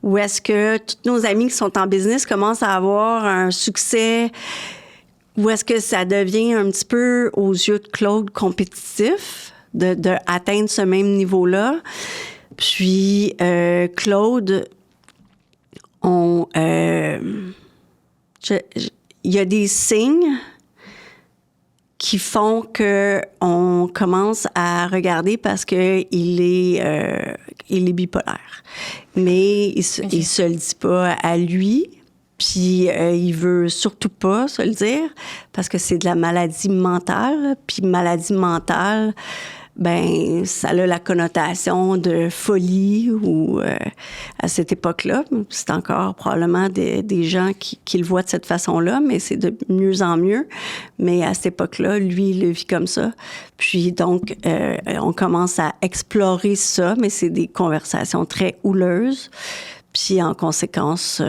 où est-ce que tous nos amis qui sont en business commencent à avoir un succès, où est-ce que ça devient un petit peu, aux yeux de Claude, compétitif, de atteindre ce même niveau-là. Puis, Claude, il y a des signes qui font qu'on commence à regarder parce qu'il est bipolaire. Mais il se le dit pas à lui, puis il veut surtout pas se le dire parce que c'est de la maladie mentale. Puis maladie mentale, ben ça a la connotation de folie ou à cette époque-là, c'est encore probablement des gens qui le voient de cette façon-là, mais c'est de mieux en mieux. Mais à cette époque-là, lui, il le vit comme ça. Puis donc, on commence à explorer ça, mais c'est des conversations très houleuses. Puis en conséquence,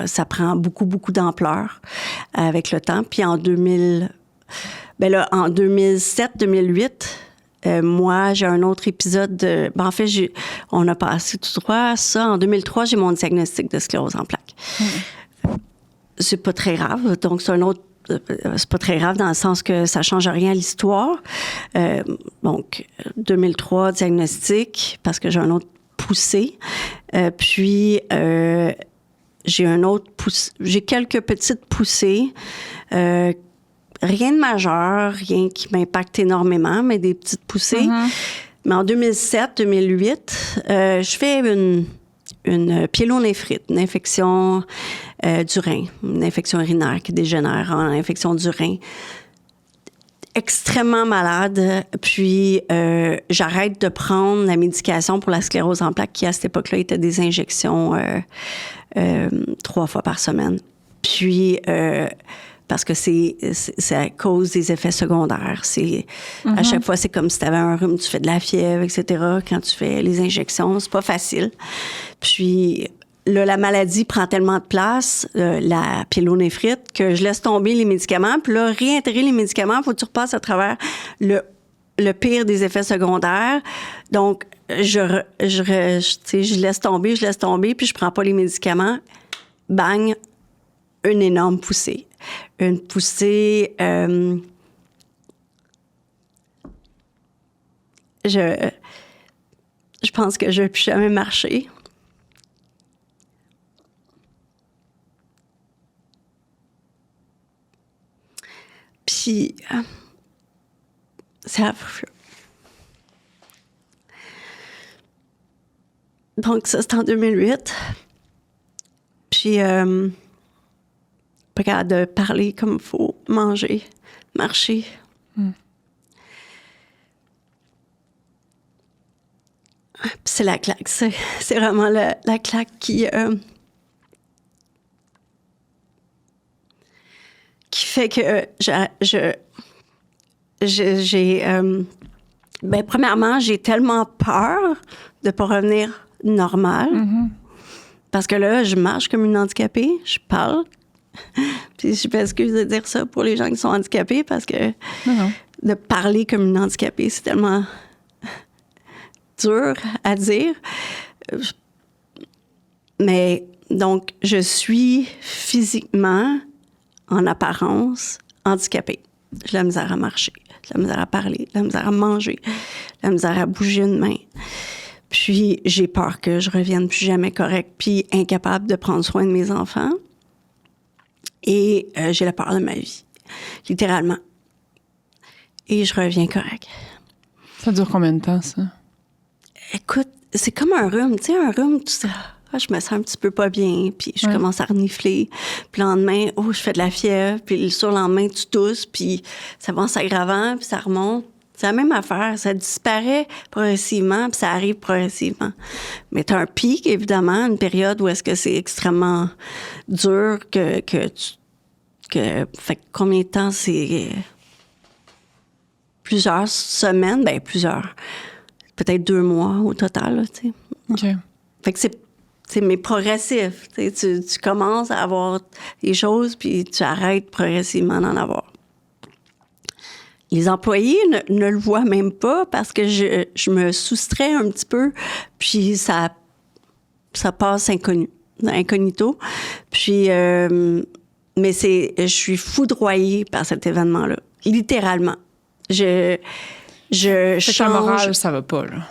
ça prend beaucoup, beaucoup d'ampleur avec le temps. Puis en 2007-2008, moi, j'ai un autre épisode en fait, on a passé tout droit à ça. En 2003, j'ai mon diagnostic de sclérose en plaques. C'est pas très grave. Donc, c'est pas très grave dans le sens que ça change rien à l'histoire. Donc, 2003, diagnostic, parce que j'ai un autre poussé. Puis, j'ai quelques petites poussées. Rien de majeur, rien qui m'impacte énormément, mais des petites poussées. Mm-hmm. Mais en 2007-2008, je fais une pyélonéphrite, une infection du rein, une infection urinaire qui dégénère en infection du rein. Extrêmement malade, puis j'arrête de prendre la médication pour la sclérose en plaques qui, à cette époque-là, était des injections 3 fois par semaine. Puis... parce que c'est à cause des effets secondaires. À chaque fois, c'est comme si tu avais un rhume, tu fais de la fièvre, etc. Quand tu fais les injections, c'est pas facile. Puis là, la maladie prend tellement de place, la pyélonéphrite, que je laisse tomber les médicaments. Puis là, réintégrer les médicaments, il faut que tu repasses à travers le pire des effets secondaires. Donc, je laisse tomber, puis je prends pas les médicaments. Bang, une énorme poussée. Une poussée... je pense que je ne vais plus jamais marcher. Puis... c'est affreux. Donc, ça, c'est en 2008. Puis... pas capable de parler comme il faut, manger, marcher. Mm. Puis c'est la claque. C'est vraiment la claque qui fait que premièrement, j'ai tellement peur de ne pas revenir normal. Mm-hmm. Parce que là, je marche comme une handicapée, je parle. Puis je m'excuse de dire ça pour les gens qui sont handicapés parce que de parler comme une handicapée, c'est tellement dur à dire. Mais donc, je suis physiquement, en apparence, handicapée. J'ai la misère à marcher, j'ai la misère à parler, j'ai la misère à manger, j'ai la misère à bouger une main. Puis j'ai peur que je revienne plus jamais correcte puis incapable de prendre soin de mes enfants. Et j'ai la peur de ma vie, littéralement. Et je reviens correct. Ça dure combien de temps, ça? Écoute, c'est comme un rhume. Tu sais, un rhume, tu sais, je me sens un petit peu pas bien, puis je commence à renifler. Puis le lendemain, je fais de la fièvre. Puis le surlendemain, tu tousses, puis ça va en s'aggravant, puis ça remonte. C'est la même affaire. Ça disparaît progressivement, puis ça arrive progressivement. Mais tu as un pic, évidemment, une période où est-ce que c'est extrêmement dur fait que combien de temps? C'est plusieurs semaines, peut-être 2 mois au total, là, tu sais. OK. Fait que mais progressif. Tu commences à avoir des choses, puis tu arrêtes progressivement d'en avoir. Les employés ne le voient même pas parce que je me soustrais un petit peu, puis ça passe incognito. Puis, mais je suis foudroyée par cet événement-là, littéralement. Je change. Le moral, ça va pas, là.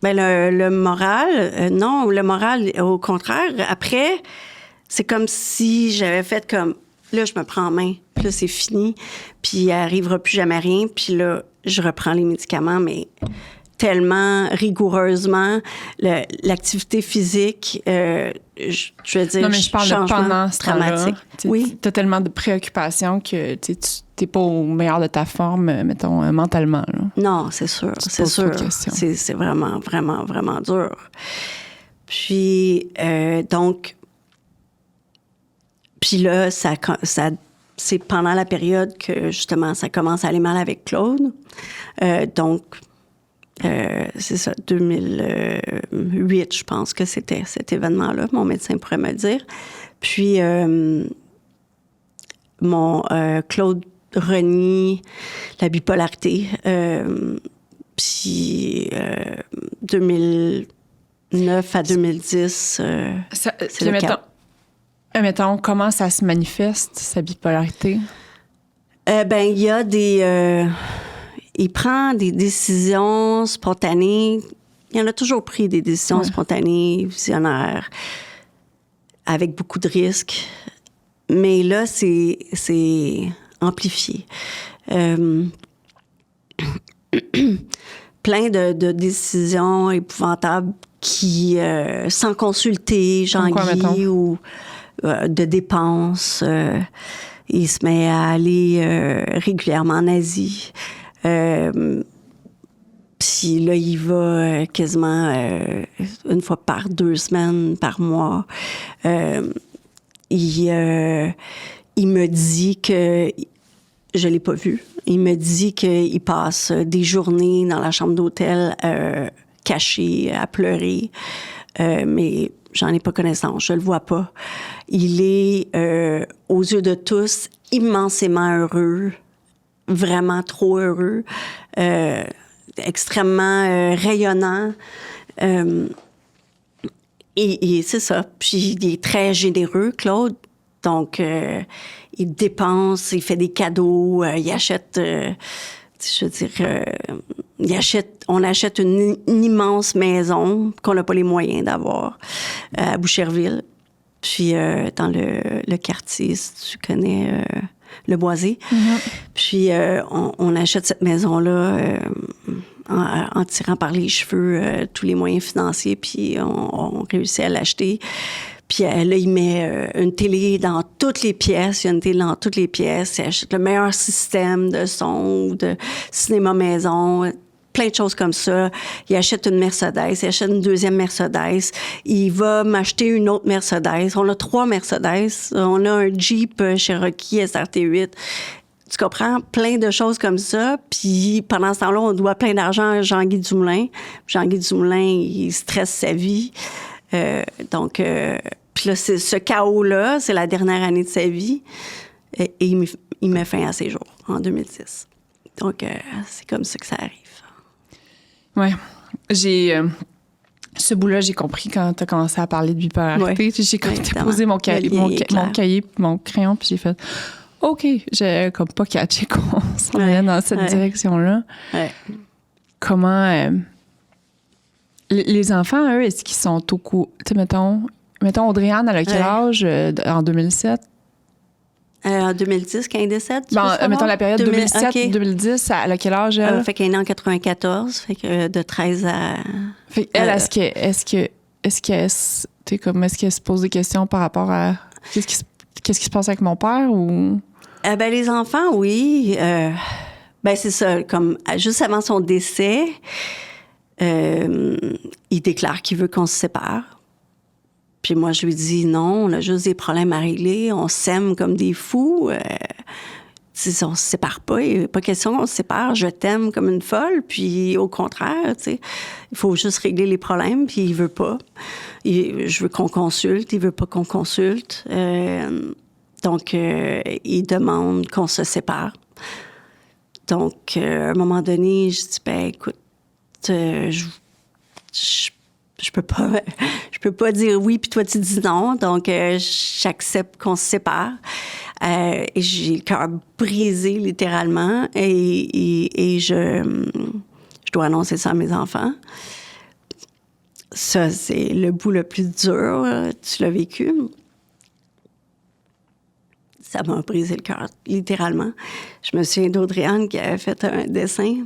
Ben le moral, non, le moral, au contraire. Après, c'est comme si j'avais fait comme, là, je me prends en main, puis là, c'est fini, puis il n'arrivera plus jamais rien, puis là, je reprends les médicaments, mais tellement rigoureusement, l'activité physique, je veux dire, non, mais je parle de pendant ce temps-là. Oui. Tu as tellement de préoccupations que tu n'es pas au meilleur de ta forme, mettons, mentalement. Là. Non, c'est sûr, c'est sûr. C'est vraiment, vraiment, vraiment dur. Puis, donc, puis là, c'est pendant la période que, justement, ça commence à aller mal avec Claude. Donc, c'est ça, 2008, je pense que c'était cet événement-là. Mon médecin pourrait me le dire. Puis, Claude renie la bipolarité. Puis, 2009 à 2010, c'est le cas. Mettons, comment ça se manifeste, sa bipolarité? Il y a il prend des décisions spontanées. Il en a toujours pris des décisions spontanées, visionnaires, avec beaucoup de risques. Mais là, c'est amplifié. Plein de décisions épouvantables qui, sans consulter Jean-Guy ou de dépenses, il se met à aller régulièrement en Asie. Puis là, il va quasiment une fois par 2 semaines, par mois. Il me dit que... Je l'ai pas vu. Il me dit qu'il passe des journées dans la chambre d'hôtel caché, à pleurer. Mais j'en ai pas connaissance. Je le vois pas. Il est, aux yeux de tous, immensément heureux. Vraiment trop heureux. Extrêmement rayonnant. Et c'est ça. Puis il est très généreux, Claude. Donc, il dépense, il fait des cadeaux, il achète, on achète une immense maison qu'on n'a pas les moyens d'avoir à Boucherville. Puis, dans le quartier, si tu connais le Boisé. Mm-hmm. Puis, on achète cette maison-là en tirant par les cheveux tous les moyens financiers, puis on réussit à l'acheter. Puis là, il met une télé dans toutes les pièces. Il y a une télé dans toutes les pièces. Il achète le meilleur système de son, de cinéma maison, plein de choses comme ça. Il achète une Mercedes. Il achète une deuxième Mercedes. Il va m'acheter une autre Mercedes. On a 3 Mercedes. On a un Jeep Cherokee SRT8. Tu comprends? Plein de choses comme ça. Puis pendant ce temps-là, on doit plein d'argent à Jean-Guy Dumoulin. Jean-Guy Dumoulin, il stresse sa vie. Donc, puis là, ce chaos-là, c'est la dernière année de sa vie. Et il met fin à ses jours, en 2010. Donc, c'est comme ça que ça arrive. Oui. Ce bout-là, j'ai compris quand tu as commencé à parler de bipolarité. Ouais. J'ai posé mon cahier puis mon crayon, puis j'ai fait OK, j'ai comme pas catché qu'on s'en allait dans cette direction-là. Ouais. Comment... Les enfants, eux, est-ce qu'ils sont au courant? Tu sais, mettons, Audrey-Anne, elle a quel âge en 2007? En 2010, quand elle décède, tu mettons la période 2007-2010, elle a quel âge, elle? Fait qu'elle est née en 94, fait que de 13 à... Fait elle, est-ce qu'elle se pose des questions par rapport à... Qu'est-ce qui se passe avec mon père, ou... Les enfants, oui. Ben c'est ça. Comme juste avant son décès, il déclare qu'il veut qu'on se sépare. Puis moi, je lui dis non, on a juste des problèmes à régler, on s'aime comme des fous. On se sépare pas, il n'est pas question qu'on se sépare. Je t'aime comme une folle, puis au contraire, il faut juste régler les problèmes, puis il veut pas. Je veux qu'on consulte, il veut pas qu'on consulte. Donc, il demande qu'on se sépare. Donc, à un moment donné, je dis, ben écoute, je peux pas dire oui, puis toi, tu dis non. Donc, j'accepte qu'on se sépare. Et j'ai le cœur brisé, littéralement. Et je dois annoncer ça à mes enfants. Ça, c'est le bout le plus dur. Tu l'as vécu. Ça m'a brisé le cœur, littéralement. Je me souviens d'Audrey-Anne qui avait fait un dessin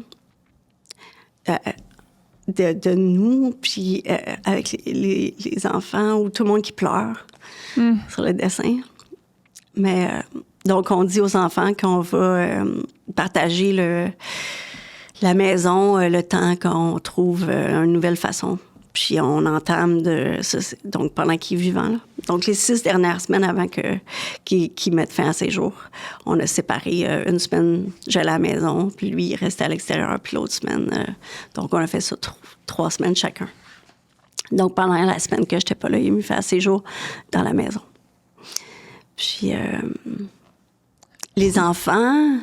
de nous, puis avec les enfants, ou tout le monde qui pleure sur le dessin. Mais donc, on dit aux enfants qu'on va partager la maison le temps qu'on trouve une nouvelle façon. Puis on entame donc pendant qu'il est vivant. Là. Donc, les 6 dernières semaines avant qu'il mette fin à ses jours, on a séparé une semaine, j'allais à la maison, puis lui, il restait à l'extérieur, puis l'autre semaine, donc on a fait ça 3 semaines chacun. Donc, pendant la semaine que j'étais pas là, il m'a fait à ses jours dans la maison. Puis, les enfants...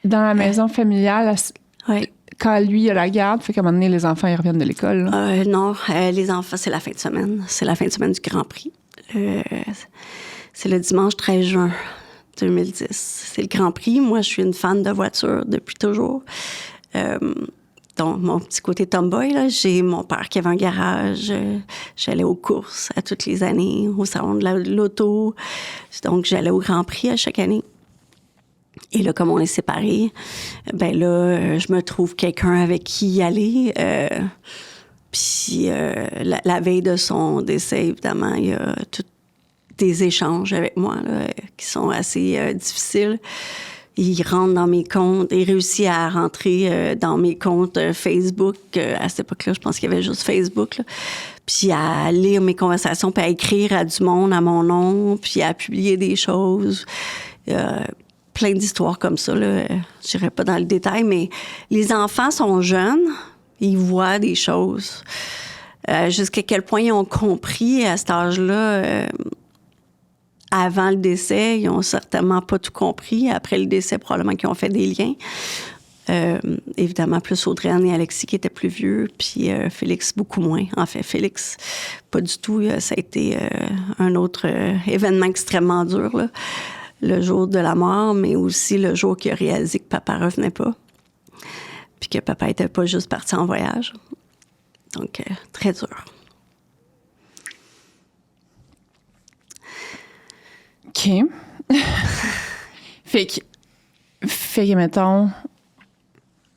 Dans la maison familiale, Oui. quand lui il a la garde, fait qu'à un moment donné, les enfants ils reviennent de l'école. Là. Non, les enfants, c'est la fin de semaine. C'est la fin de semaine du Grand Prix. C'est le dimanche 13 juin 2010. C'est le Grand Prix. Moi, je suis une fan de voitures depuis toujours. Donc, mon petit côté tomboy, là, j'ai mon père qui avait un garage. J'allais aux courses à toutes les années, au salon de l'auto. Donc, j'allais au Grand Prix à chaque année. Et là, comme on est séparés, ben là, je me trouve quelqu'un avec qui y aller. Puis la veille de son décès, évidemment, il y a tous des échanges avec moi là, qui sont assez difficiles. Il rentre dans mes comptes, il réussit à rentrer dans mes comptes Facebook. À cette époque-là, je pense qu'il y avait juste Facebook. Là. Puis à lire mes conversations, puis à écrire à du monde à mon nom, puis à publier des choses. Plein d'histoires comme ça. Je n'irai pas dans le détail, mais les enfants sont jeunes, ils voient des choses. Jusqu'à quel point ils ont compris à cet âge-là, avant le décès, ils n'ont certainement pas tout compris. Après le décès, probablement qu'ils ont fait des liens. Évidemment, plus Audrey-Anne et Alexis qui étaient plus vieux, puis Félix beaucoup moins. En fait, Félix, pas du tout. Ça a été un autre événement extrêmement dur, là. Le jour de la mort, mais aussi le jour qu'il a réalisé que papa revenait pas. Puis que papa était pas juste parti en voyage. Donc, très dur. OK. fait que, mettons...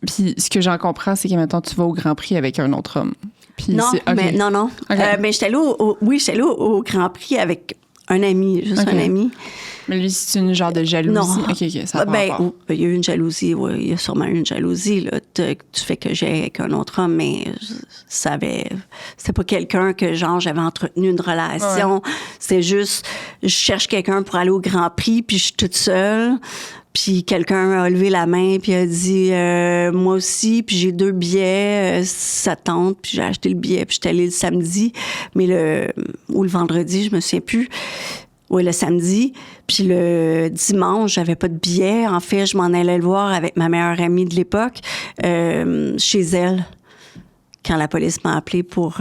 Puis ce que j'en comprends, c'est que, mettons, tu vas au Grand Prix avec un autre homme. Puis non, okay. mais non. Okay. Mais j'étais allée au Grand Prix avec un ami, juste un ami. Mais lui, c'est une genre de jalousie? Non. OK, ça va pas. Il y a eu une jalousie, oui. Il y a sûrement eu une jalousie, là, du fait que j'ai avec un autre homme, mais c'était pas quelqu'un que, genre, j'avais entretenu une relation. Ouais. C'est juste, je cherche quelqu'un pour aller au Grand Prix, puis je suis toute seule. Puis quelqu'un a levé la main, puis a dit moi aussi, puis j'ai 2 billets, ça tente, puis j'ai acheté le billet, puis j'étais allée le samedi, mais ou le vendredi, je me souviens plus. Oui, le samedi. Puis le dimanche, j'avais pas de billet. En fait, je m'en allais le voir avec ma meilleure amie de l'époque, chez elle, quand la police m'a appelé pour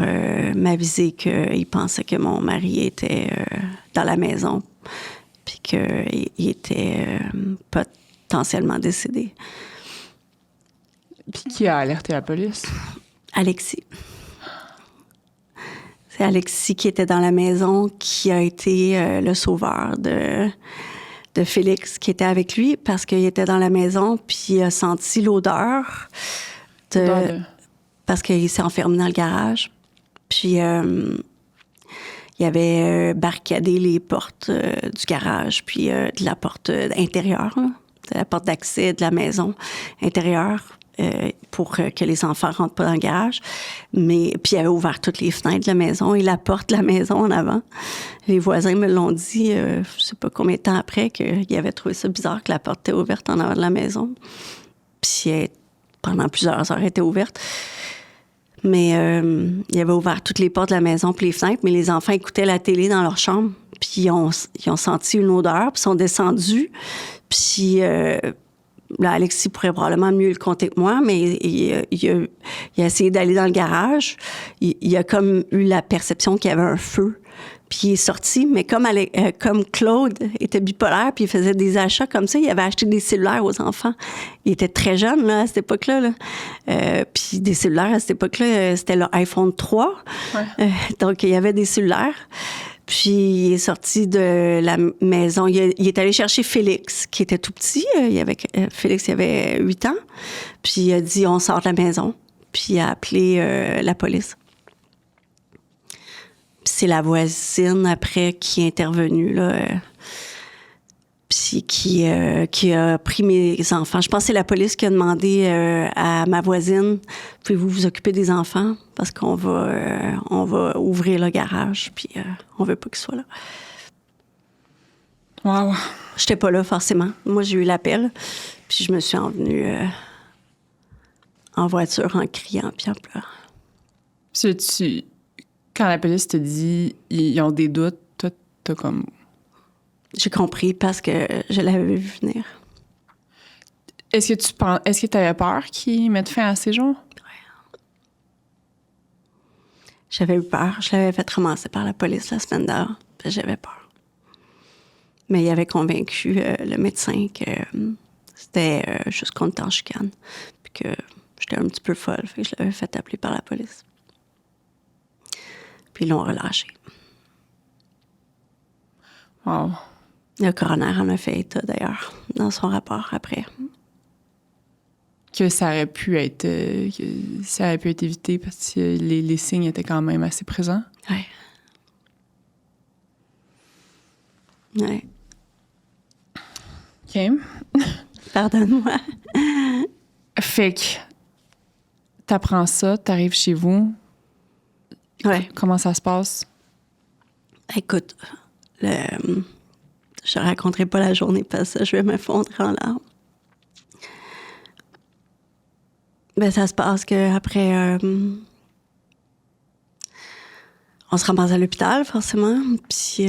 m'aviser qu'il pensait que mon mari était dans la maison, puis qu'il était potentiellement décédé. Puis qui a alerté la police? Alexis. C'est Alexis qui était dans la maison, qui a été le sauveur de Félix, qui était avec lui, parce qu'il était dans la maison, puis il a senti l'odeur parce qu'il s'est enfermé dans le garage. Puis il avait barricadé les portes du garage, puis de la porte intérieure, là, la porte d'accès de la maison intérieure pour que les enfants ne rentrent pas dans le garage. Puis il avait ouvert toutes les fenêtres de la maison et la porte de la maison en avant. Les voisins me l'ont dit, je ne sais pas combien de temps après, qu'ils avaient trouvé ça bizarre que la porte était ouverte en avant de la maison. Puis pendant plusieurs heures, elle était ouverte. Mais il avait ouvert toutes les portes de la maison puis les fenêtres, mais les enfants écoutaient la télé dans leur chambre. Puis ils ont senti une odeur, puis sont descendus. Puis là, Alexis pourrait probablement mieux le compter que moi, mais il a essayé d'aller dans le garage. Il a comme eu la perception qu'il y avait un feu. Puis il est sorti, mais comme Claude était bipolaire, puis il faisait des achats comme ça, il avait acheté des cellulaires aux enfants. Il était très jeune là, à cette époque-là. Là. Puis des cellulaires, à cette époque-là, c'était le iPhone 3. Ouais. Donc, il y avait des cellulaires. Puis il est sorti de la maison. Il est allé chercher Félix, qui était tout petit. Félix, il avait 8 ans. Puis il a dit, on sort de la maison. Puis il a appelé la police. Puis c'est la voisine, après, qui est intervenue, là, puis qui a pris mes enfants. Je pense que c'est la police qui a demandé à ma voisine, « Pouvez-vous vous occuper des enfants? Parce qu'on va ouvrir le garage, puis on veut pas qu'ils soient là. » Wow! J'étais pas là, forcément. Moi, j'ai eu l'appel, puis je me suis envenue en voiture en criant, puis en pleurant. Quand la police te dit ils ont des doutes, toi, t'as comme... J'ai compris parce que je l'avais vu venir. Est-ce que tu avais peur qu'ils mettent fin à ces jours? Oui. J'avais eu peur. Je l'avais fait ramasser par la police la semaine d'avant. J'avais peur. Mais il avait convaincu le médecin que c'était juste qu'on était en chicane. Puis que j'étais un petit peu folle. Fait que je l'avais fait appeler par la police. Puis ils l'ont relâché. Wow. Le coroner en a fait état, d'ailleurs, dans son rapport après. Que ça aurait pu être évité parce que les signes étaient quand même assez présents. Oui. Oui. OK. Pardonne-moi. Fait que t'apprends ça, t'arrives chez vous. Ouais. Comment ça se passe? Écoute, je raconterai pas la journée parce que je vais me fondre en larmes. Ben, ça se passe qu'après, on se ramasse à l'hôpital, forcément. Puis,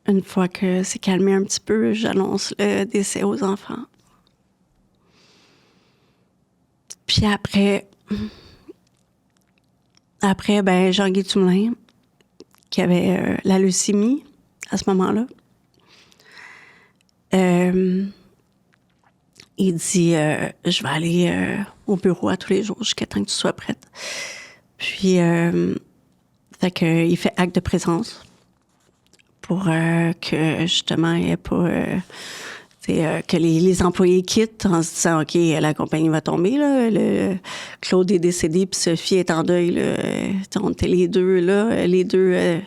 une fois que c'est calmé un petit peu, j'annonce le décès aux enfants. Puis après, ben, Jean-Guy Dumoulin, qui avait la leucémie à ce moment-là, il dit je vais aller au bureau à tous les jours jusqu'à temps que tu sois prête. Puis, fait que, il fait acte de présence pour que, justement, il n'y ait pas... que les employés quittent en se disant, OK, la compagnie va tomber, là. Claude est décédé, puis Sophie est en deuil, là. On était les deux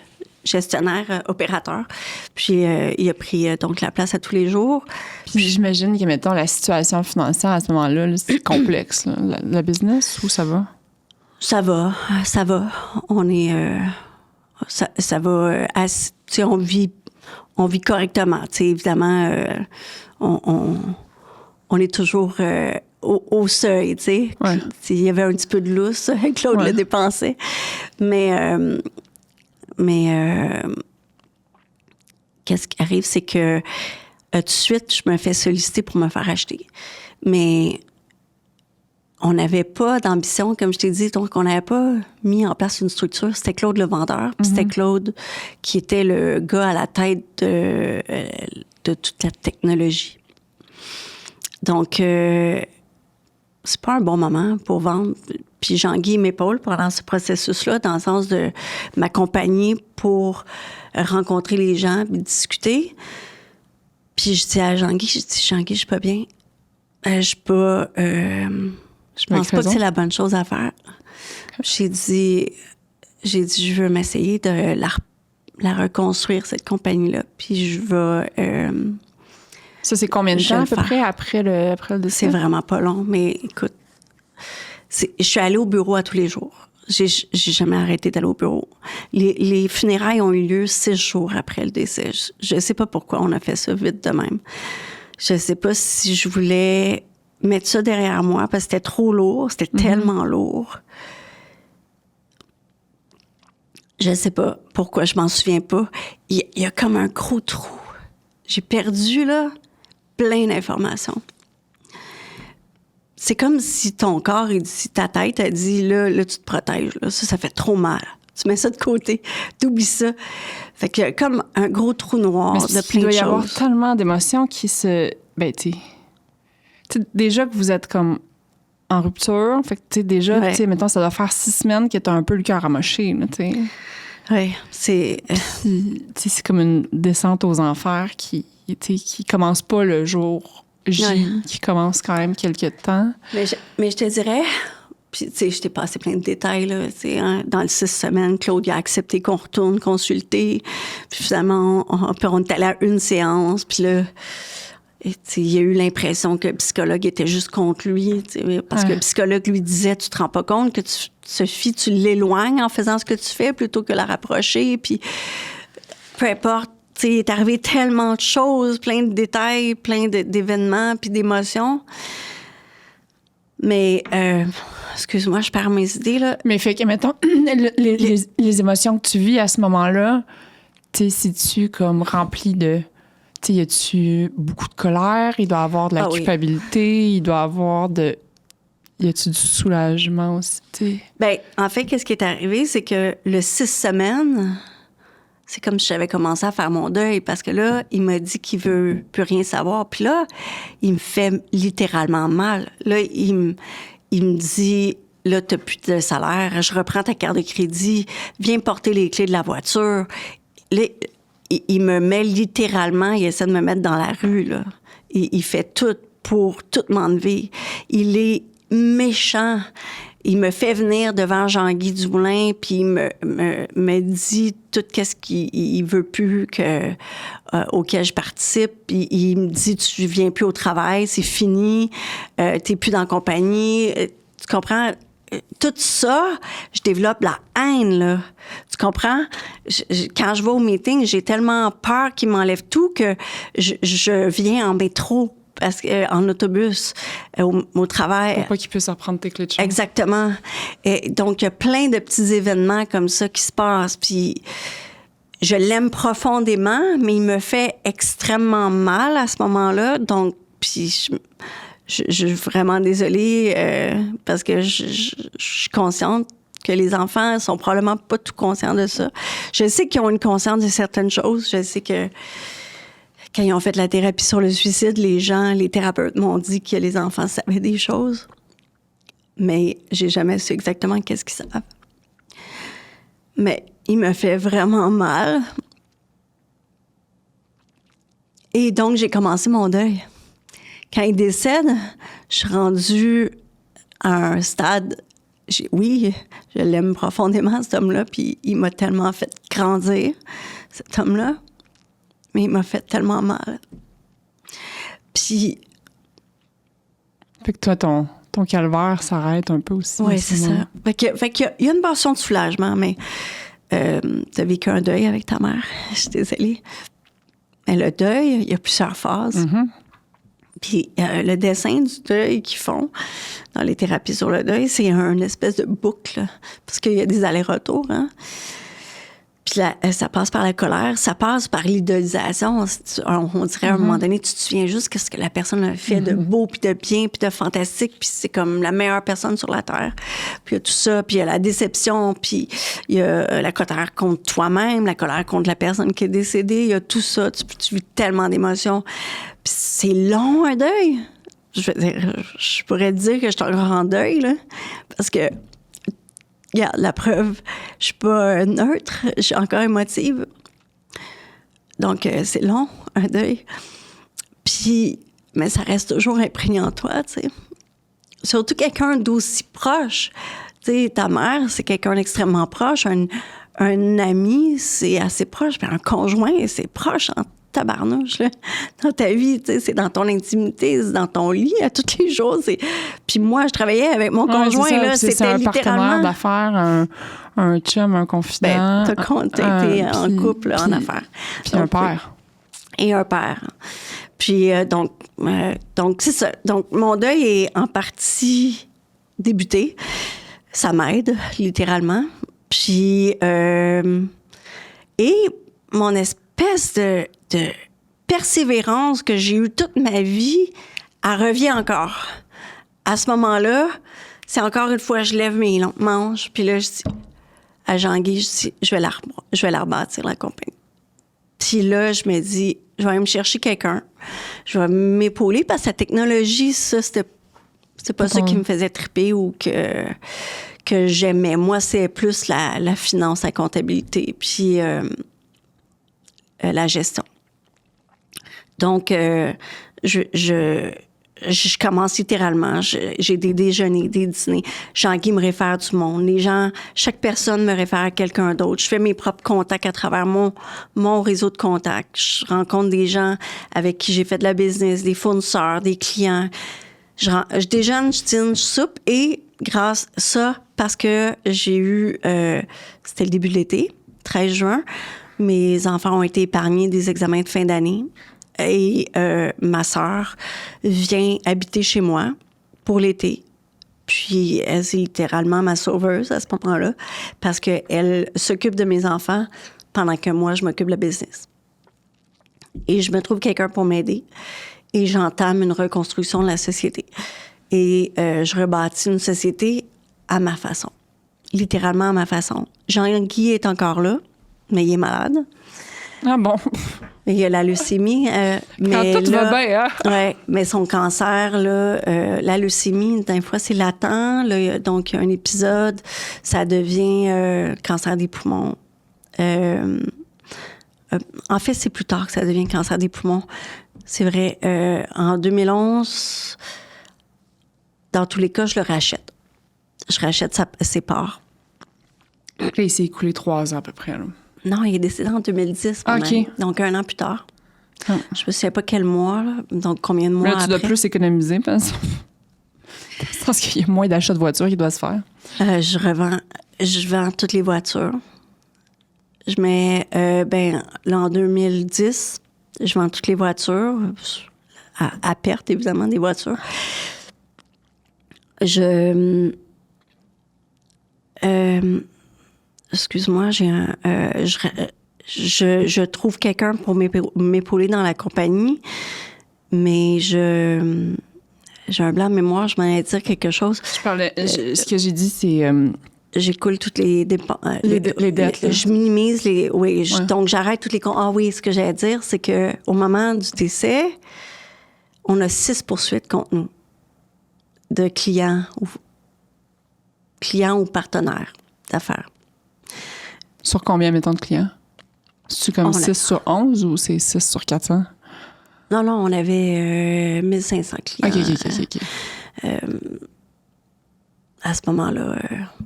gestionnaires, opérateurs. Puis il a pris donc la place à tous les jours. Puis j'imagine que, mettons, la situation financière à ce moment-là, là, c'est complexe, là. La business, ou ça va? Ça va. On est... ça va... on vit correctement. Évidemment, on est toujours au seuil, tu sais. Ouais. Il y avait un petit peu de lousse, Claude le dépensait. Mais qu'est-ce qui arrive, c'est que tout de suite, je me fais solliciter pour me faire acheter. Mais on n'avait pas d'ambition, comme je t'ai dit, donc on n'avait pas mis en place une structure. C'était Claude le vendeur, puis c'était Claude qui était le gars à la tête de toute la technologie. Donc, c'est pas un bon moment pour vendre. Puis Jean-Guy m'épaule pendant ce processus-là, dans le sens de m'accompagner pour rencontrer les gens et discuter. Puis je dis à Jean-Guy, Jean-Guy, je suis pas bien. Je pense pas que c'est la bonne chose à faire. J'ai dit, je veux m'essayer de la reconstruire, cette compagnie-là. Puis je vais Ça, c'est combien de Je temps vais à le peu faire. près après le décès? C'est vraiment pas long, mais écoute, je suis allée au bureau à tous les jours. J'ai jamais arrêté d'aller au bureau. Les funérailles ont eu lieu 6 jours après le décès. Je sais pas pourquoi on a fait ça vite de même. Je sais pas si je voulais mettre ça derrière moi parce que c'était trop lourd, c'était tellement lourd. Je sais pas pourquoi, je m'en souviens pas. Il y a comme un gros trou. J'ai perdu, là, plein d'informations. C'est comme si ton corps, si ta tête a dit, là, tu te protèges, là, ça fait trop mal. Tu mets ça de côté, t'oublies ça. Fait qu'il y a comme un gros trou noir Mais de plein de choses. il doit y avoir tellement d'émotions qui se... Ben, tu sais, déjà que vous êtes comme en rupture, fait que, tu sais, déjà, Ouais. tu sais, mettons, ça doit faire 6 semaines que t'as un peu le cœur amoché, là, tu sais. Oui, c'est... Puis, tu sais, c'est comme une descente aux enfers qui commence pas le jour J, Ouais. qui commence quand même quelques temps. Mais je te dirais, puis tu sais, je t'ai passé plein de détails, là, tu sais, hein, dans les 6 semaines, Claude il a accepté qu'on retourne consulter, puis finalement, on est allé à une séance, puis là, et, tu sais, il a eu l'impression que le psychologue était juste contre lui, tu sais, parce que le psychologue lui disait, tu te rends pas compte que Sophie, tu l'éloignes en faisant ce que tu fais plutôt que la rapprocher, puis peu importe. Tu sais, il est arrivé tellement de choses, plein de détails, plein d'événements puis d'émotions. Mais, excuse-moi, je perds mes idées, là. Mais fait que, mettons, les émotions que tu vis à ce moment-là, tu sais, si-tu comme rempli de... Tu sais, y a-tu beaucoup de colère? Il doit y avoir de la culpabilité? Il doit y avoir de... Y a-tu du soulagement aussi, tu sais? Bien, en fait, qu'est-ce qui est arrivé, c'est que le 6 semaines... C'est comme si j'avais commencé à faire mon deuil parce que là, il m'a dit qu'il veut plus rien savoir. Puis là, il me fait littéralement mal. Là, il me dit, là, t'as plus de salaire, je reprends ta carte de crédit, viens porter les clés de la voiture. Là, il me met littéralement, il essaie de me mettre dans la rue, là. Il fait tout pour tout m'enlever. Il est méchant. Il me fait venir devant Jean-Guy Dumoulin, puis il me dit tout ce qu'il veut plus auquel je participe. Puis il me dit, tu viens plus au travail, c'est fini, t'es plus dans la compagnie. Tu comprends? Tout ça, je développe la haine, là. Tu comprends? Quand je vais au meeting, j'ai tellement peur qu'il m'enlève tout que je viens en métro. Parce en autobus, au travail. Pour pas qu'il puisse reprendre tes clés de chambre. Exactement. Et donc, il y a plein de petits événements comme ça qui se passent. Puis, je l'aime profondément, mais il me fait extrêmement mal à ce moment-là. Donc, puis, je suis vraiment désolée parce que je suis consciente que les enfants sont probablement pas tout conscients de ça. Je sais qu'ils ont une conscience de certaines choses. Je sais que quand ils ont fait la thérapie sur le suicide, les thérapeutes m'ont dit que les enfants savaient des choses, mais j'ai jamais su exactement qu'est-ce qu'ils savent. Mais il me fait vraiment mal. Et donc, j'ai commencé mon deuil. Quand il décède, je suis rendue à un stade... Oui, je l'aime profondément, cet homme-là, puis il m'a tellement fait grandir, cet homme-là. Mais il m'a fait tellement mal. Puis... Fait que toi, ton calvaire s'arrête un peu aussi. Oui, c'est ça. Fait qu'il y a une portion de soulagement, mais t'as vécu un deuil avec ta mère. Je suis désolée. Mais le deuil, il y a plusieurs phases. Mm-hmm. Puis le dessin du deuil qu'ils font dans les thérapies sur le deuil, c'est une espèce de boucle. Parce qu'il y a des allers-retours, hein. Puis là, ça passe par la colère, ça passe par l'idolisation. On dirait à un moment donné, tu te souviens juste ce que la personne a fait de beau, puis de bien, puis de fantastique, puis c'est comme la meilleure personne sur la Terre. Puis il y a tout ça, puis il y a la déception, puis il y a la colère contre toi-même, la colère contre la personne qui est décédée. Il y a tout ça. Tu vis tellement d'émotions. Puis c'est long, un deuil. Je veux dire, je pourrais te dire que je suis encore en deuil, là, parce que regarde, la preuve, je suis pas neutre, je suis encore émotive. Donc, c'est long, un deuil. Puis, mais ça reste toujours imprégné en toi, tu sais. Surtout quelqu'un d'aussi proche. Tu sais, ta mère, c'est quelqu'un d'extrêmement proche. Un ami, c'est assez proche. Puis un conjoint, c'est proche. tabarnouche, là. Dans ta vie, tu sais, c'est dans ton intimité, c'est dans ton lit à tous les jours. Puis moi, je travaillais avec mon conjoint, c'est ça. là, C'est c'était un partenaire littéralement... d'affaires, un chum, un confident. Ben, t'as été en couple, en affaires. Puis un père. Et un père. Puis donc c'est ça. Donc, mon deuil est en partie débuté. Ça m'aide, littéralement. Puis, et mon espèce de persévérance que j'ai eue toute ma vie, elle revient encore. À ce moment-là, c'est encore une fois, je lève mes manches, puis là, je dis à Jean-Guy, je dis, je vais la rebâtir, la compagnie. Puis là, je me dis, je vais aller me chercher quelqu'un, je vais m'épauler, parce que la technologie, ça, c'était pas ça qui me faisait triper ou que j'aimais. Moi, c'est plus la finance, la comptabilité, puis la gestion. Donc, je commence littéralement. J'ai des déjeuners, des dîners. Jean-Guy me réfère du monde. Les gens, chaque personne me réfère à quelqu'un d'autre. Je fais mes propres contacts à travers mon réseau de contacts. Je rencontre des gens avec qui j'ai fait de la business, des fournisseurs, des clients. Je déjeune, je dîne, je soupe et grâce à ça, parce que j'ai eu, c'était le début de l'été, 13 juin, mes enfants ont été épargnés des examens de fin d'année et ma sœur vient habiter chez moi pour l'été. Puis elle, c'est littéralement ma sauveuse à ce moment-là parce qu'elle s'occupe de mes enfants pendant que moi, je m'occupe de la business. Et je me trouve quelqu'un pour m'aider. Et j'entame une reconstruction de la société. Et je rebâtis une société à ma façon. Littéralement à ma façon. Jean-Guy est encore là, mais il est malade. Ah bon? Il y a la leucémie. Mais quand tout va bien, hein? Oui, mais son cancer, là, la leucémie, des fois, c'est latent. Là, donc, il y a un épisode, ça devient cancer des poumons. En fait, c'est plus tard que ça devient cancer des poumons. C'est vrai. En 2011, dans tous les cas, je le rachète. Je rachète ses parts. Là, il s'est écoulé 3 ans à peu près. Là. Non, il est décédé en 2010. OK. Donc, 1 an plus tard. Je ne me souviens pas quel mois, là, donc combien de mois après. Là, tu dois plus économiser, parce qu'il y a moins d'achats de voitures qui doivent se faire. Je vends toutes les voitures. Je mets, là, en 2010, je vends toutes les voitures, à perte, évidemment, des voitures. Excuse-moi, je trouve quelqu'un pour m'épauler dans la compagnie, mais j'ai un blanc de mémoire, je m'en allais dire quelque chose. Ce que j'ai dit, c'est... J'écoule toutes les dépenses. Les dettes. Je minimise les... Oui, donc j'arrête toutes les... Ah oui, ce que j'allais dire, c'est qu'au moment du décès, on a 6 poursuites contre nous de clients ou partenaires d'affaires. Sur combien, mettons, de clients? C'est-tu comme 6 sur 11 ou c'est 6 sur 400? Non, on avait 1500 clients. OK. À ce moment-là.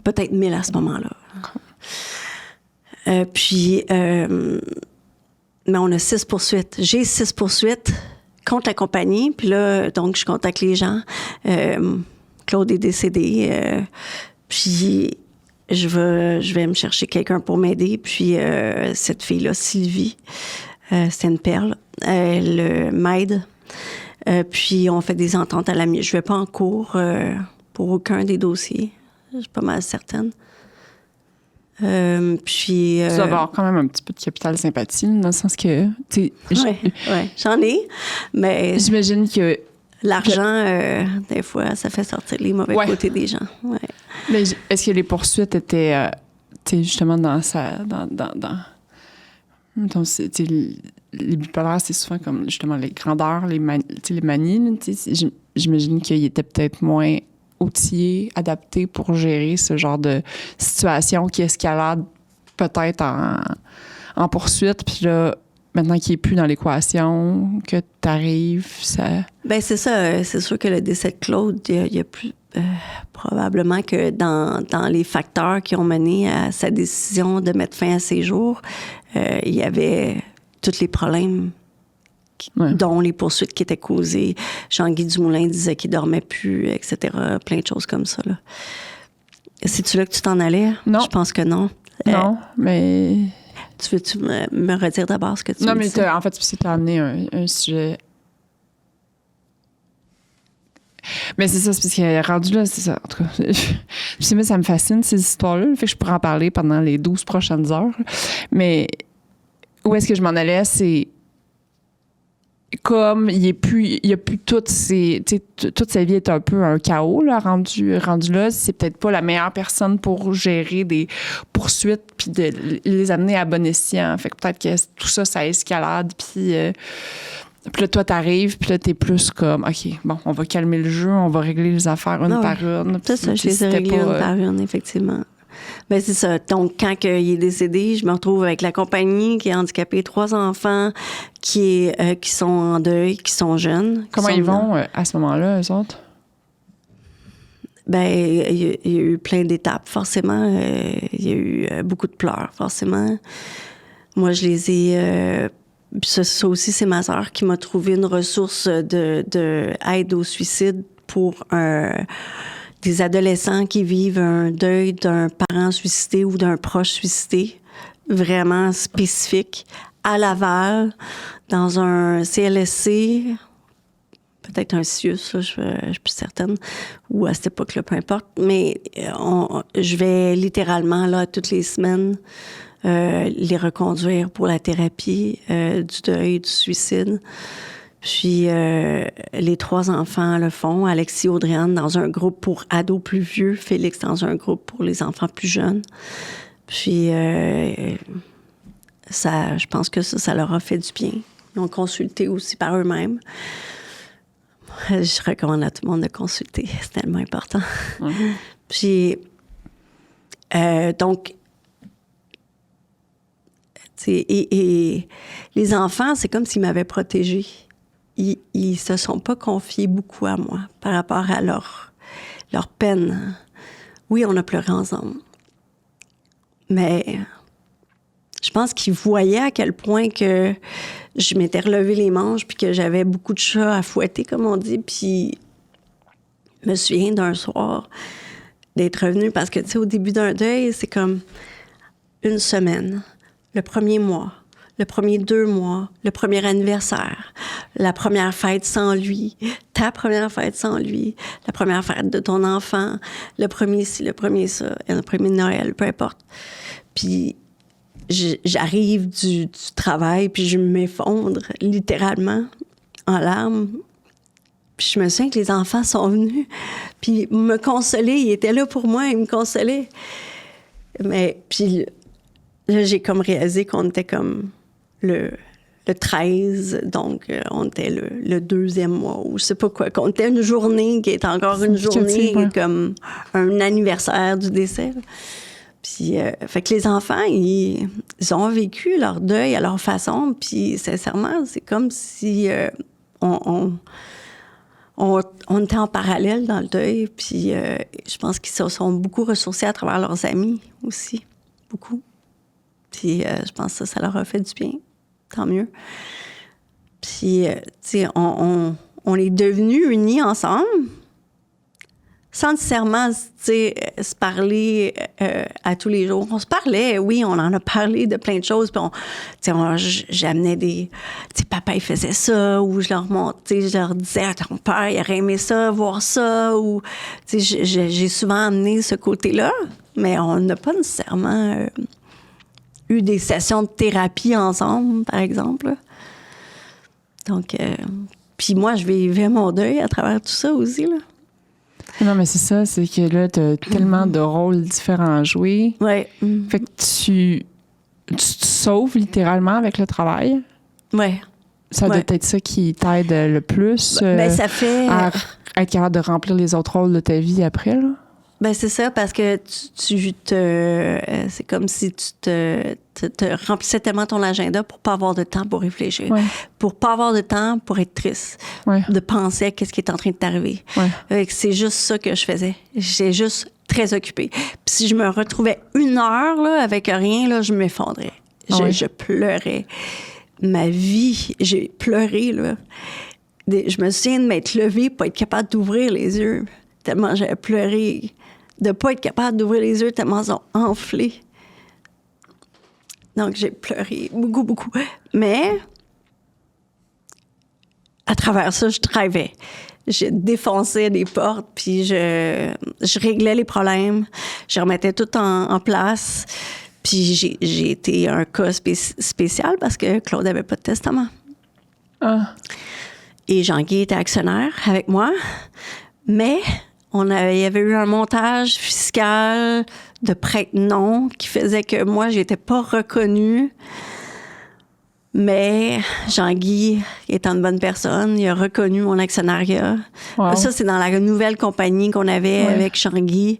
Peut-être 1000 à ce moment-là. Mais on a 6 poursuites. J'ai 6 poursuites contre la compagnie. Puis là, donc, je contacte les gens. Claude est décédé. Puis je vais me chercher quelqu'un pour m'aider. Puis cette fille-là, Sylvie, c'est une perle. Elle m'aide. Puis on fait des ententes à l'ami. Je vais pas en cours pour aucun des dossiers. Je suis pas mal certaine. Tu dois avoir quand même un petit peu de capital sympathie, dans le sens que... Oui, j'en ai, mais... J'imagine que... L'argent, des fois, ça fait sortir les mauvais côtés des gens. Ouais. Mais est-ce que les poursuites étaient, justement, les bipolaires, c'est souvent comme, justement, les grandeurs, les manies. J'imagine qu'ils étaient peut-être moins outillés, adaptés pour gérer ce genre de situation qui escalade peut-être en poursuite. Puis là, maintenant qu'il n'est plus dans l'équation, que tu arrives, ça... Bien, c'est ça. C'est sûr que le décès de Claude, il y a plus... probablement que dans les facteurs qui ont mené à sa décision de mettre fin à ses jours, il y avait tous les problèmes dont les poursuites qui étaient causées. Jean-Guy Dumoulin disait qu'il dormait plus, etc. Plein de choses comme ça, là. C'est-tu là que tu t'en allais? Non. Je pense que non. Non, mais... Tu veux-tu me redire d'abord ce que tu Non, me mais disais? en fait, tu as amené un sujet... Mais c'est ça, c'est parce que rendu là, c'est ça. En tout cas, je sais, mais ça me fascine, ces histoires-là. Fait que je pourrais en parler pendant les 12 prochaines heures. Mais où est-ce que je m'en allais, c'est... Comme il y a plus toute sa vie est un peu un chaos là, rendu là, c'est peut-être pas la meilleure personne pour gérer des poursuites puis de les amener à bon escient. Fait que peut-être que tout ça escalade puis là toi t'arrives puis là t'es plus comme OK, bon, on va calmer le jeu, on va régler les affaires une par une. C'est ça, je les ai réglées une par une, effectivement. Ben c'est ça. Donc, quand il est décédé, je me retrouve avec la compagnie qui est handicapée, 3 enfants qui sont en deuil, qui sont jeunes. Comment ils vont à ce moment-là, eux autres? Ben, il y a eu plein d'étapes, forcément. Il y a eu beaucoup de pleurs, forcément. Moi, je les ai... ça aussi, c'est ma sœur qui m'a trouvé une ressource de aide au suicide pour des adolescents qui vivent un deuil d'un parent suicidé ou d'un proche suicidé, vraiment spécifique, à Laval, dans un CLSC, peut-être un CIUS, là, je suis plus certaine, ou à cette époque-là, peu importe, mais je vais littéralement, là, toutes les semaines, les reconduire pour la thérapie du deuil, du suicide. Puis les 3 enfants le font. Alexis, Audrey-Anne dans un groupe pour ados plus vieux. Félix dans un groupe pour les enfants plus jeunes. Puis je pense que ça leur a fait du bien. Ils ont consulté aussi par eux-mêmes. Je recommande à tout le monde de consulter. C'est tellement important. Mm-hmm. Puis donc... Et les enfants, c'est comme s'ils m'avaient protégée. Ils se sont pas confiés beaucoup à moi par rapport à leur peine. Oui, on a pleuré ensemble. Mais je pense qu'ils voyaient à quel point que je m'étais relevé les manches puis que j'avais beaucoup de chats à fouetter, comme on dit. Puis je me souviens d'un soir d'être revenue parce que, tu sais, au début d'un deuil, c'est comme une semaine, le premier mois, le premier 2 mois, le premier anniversaire, la première fête sans lui, ta première fête sans lui, la première fête de ton enfant, le premier ci, le premier ça, le premier Noël, peu importe. Puis j'arrive du travail, puis je m'effondre littéralement en larmes. Puis je me souviens que les enfants sont venus, puis me consoler. Ils étaient là pour moi, ils me consolaient. Mais puis là, j'ai comme réalisé qu'on était comme le 13, donc on était le 2e mois, ou je sais pas quoi, qu'on était une journée qui est encore une journée, comme un anniversaire du décès. Puis, fait que les enfants, ils ont vécu leur deuil à leur façon, puis sincèrement, c'est comme si on était en parallèle dans le deuil, puis je pense qu'ils se sont beaucoup ressourcés à travers leurs amis aussi, beaucoup. Puis je pense que ça leur a fait du bien, tant mieux. Puis, tu sais, on est devenus unis ensemble, sans nécessairement, tu sais, se parler à tous les jours. On se parlait, oui, on en a parlé de plein de choses. Puis, tu sais, j'amenais des... Tu sais, papa, il faisait ça, ou je leur disais, ah, ton père, il aurait aimé ça, voir ça, ou... Tu sais, j'ai souvent amené ce côté-là, mais on n'a pas nécessairement eu des sessions de thérapie ensemble, par exemple. Donc, puis moi, je vivais mon deuil à travers tout ça aussi, là. Non, mais c'est ça, c'est que là, t'as tellement de rôles différents à jouer. Ouais. Fait que tu te sauves littéralement avec le travail. Ouais. Ça doit être ça qui t'aide le plus ça fait... à être capable de remplir les autres rôles de ta vie après, là. Ben c'est ça, parce que c'est comme si tu te remplissais tellement ton agenda pour pas avoir de temps pour réfléchir, pour pas avoir de temps pour être triste, de penser à qu'est-ce qui est en train de t'arriver. C'est juste ça que je faisais. J'étais juste très occupée. Puis si je me retrouvais 1 heure là, avec rien, là, je m'effondrais. Je pleurais. ma vie, j'ai pleuré, là. Je me souviens de m'être levée pour être capable d'ouvrir les yeux, tellement j'avais pleuré. De ne pas être capable d'ouvrir les yeux, tellement ils ont enflé. Donc, j'ai pleuré beaucoup, beaucoup. Mais, à travers ça, je travaillais. Je défonçais des portes, puis je réglais les problèmes. Je remettais tout en place. Puis j'ai été un cas spécial parce que Claude n'avait pas de testament. Ah. Et Jean-Guy était actionnaire avec moi. Mais il y avait eu un montage fiscal de prête-nom qui faisait que moi, j'étais pas reconnue. Mais Jean-Guy, étant une bonne personne, il a reconnu mon actionnariat. Wow. Ça, c'est dans la nouvelle compagnie qu'on avait avec Jean-Guy.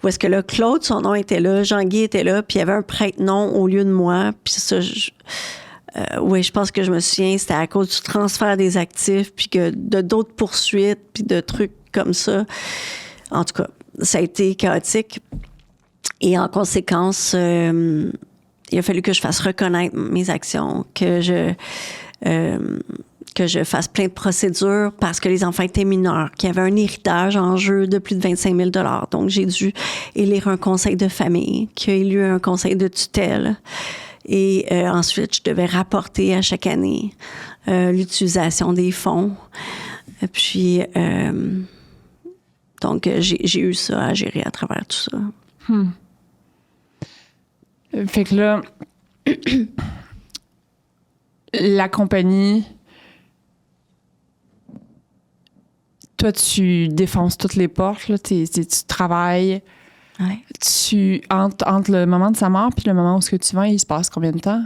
Où est-ce que là, Claude, son nom était là, Jean-Guy était là, puis il y avait un prête-nom au lieu de moi. Puis ça, je pense que je me souviens, c'était à cause du transfert des actifs, puis que de d'autres poursuites, puis de trucs comme ça. En tout cas, ça a été chaotique. Et en conséquence, il a fallu que je fasse reconnaître mes actions, que je fasse plein de procédures parce que les enfants étaient mineurs, qu'il y avait un héritage en jeu de plus de 25 000 $. Donc, j'ai dû élire un conseil de famille, qui a élu un conseil de tutelle. Et ensuite, je devais rapporter à chaque année l'utilisation des fonds. Et puis, donc, j'ai eu ça à gérer à travers tout ça. Fait que là, la compagnie, toi, tu défonces toutes les portes, là, tu travailles. Ouais. Entre le moment de sa mort puis le moment où tu vends, il se passe combien de temps?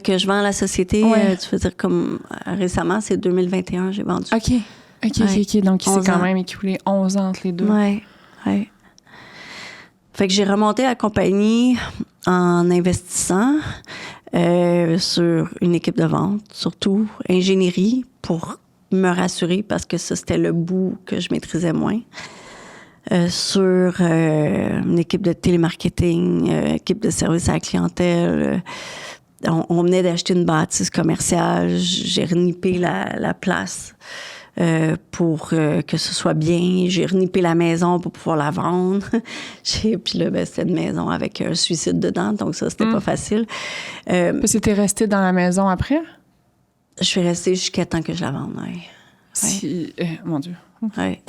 Que je vends à la société, tu veux dire comme récemment, c'est 2021, j'ai vendu. OK. Donc, il s'est quand même écoulé 11 ans entre les deux. Oui. Fait que j'ai remonté la compagnie en investissant sur une équipe de vente, surtout ingénierie, pour me rassurer, parce que ça, c'était le bout que je maîtrisais moins. Sur une équipe de télémarketing, équipe de service à la clientèle. On venait d'acheter une bâtisse commerciale. J'ai renippé la place pour que ce soit bien. J'ai renippé la maison pour pouvoir la vendre. Puis là, c'était une maison avec un suicide dedans, donc ça, c'était pas facile. C'était resté dans la maison après? Je suis restée jusqu'à temps que je la vende, oui. Mon Dieu. Oui.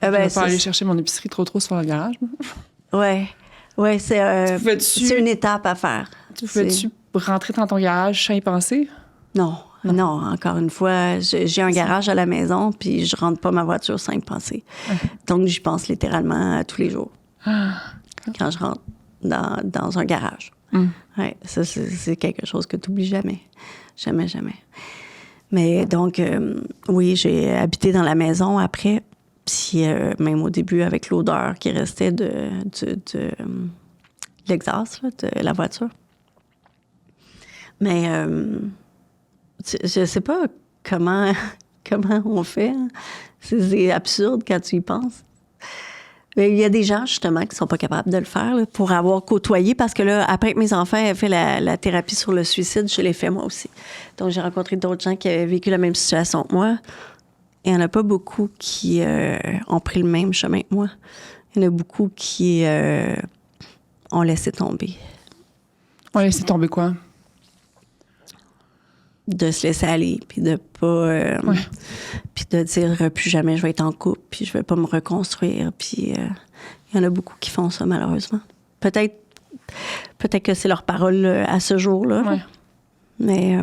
Je vais pas aller chercher mon épicerie trop sur le garage. Oui, c'est une étape à faire. Tu pouvais-tu rentrer dans ton garage sans y penser? Non, encore une fois, j'ai un garage à la maison, puis je rentre pas ma voiture sans y penser. Donc, j'y pense littéralement tous les jours. Quand je rentre dans un garage. Ouais, ça, c'est quelque chose que tu n'oublies jamais. Jamais. Mais donc, oui, j'ai habité dans la maison après, puis même au début, avec l'odeur qui restait de l'exhaust de la voiture. Mais je sais pas comment on fait. Hein. C'est absurde quand tu y penses. Mais il y a des gens, justement, qui sont pas capables de le faire là, pour avoir côtoyé, parce que là, après que mes enfants aient fait la thérapie sur le suicide, je l'ai fait moi aussi. Donc, j'ai rencontré d'autres gens qui avaient vécu la même situation que moi. Il n'y en a pas beaucoup qui ont pris le même chemin que moi. Il y en a beaucoup qui ont laissé tomber. Ont laissé tomber quoi? De se laisser aller, puis de pas... puis de dire plus jamais je vais être en couple, puis je vais pas me reconstruire. Puis il y en a beaucoup qui font ça, malheureusement. Peut-être que c'est leur parole à ce jour-là. Ouais. Mais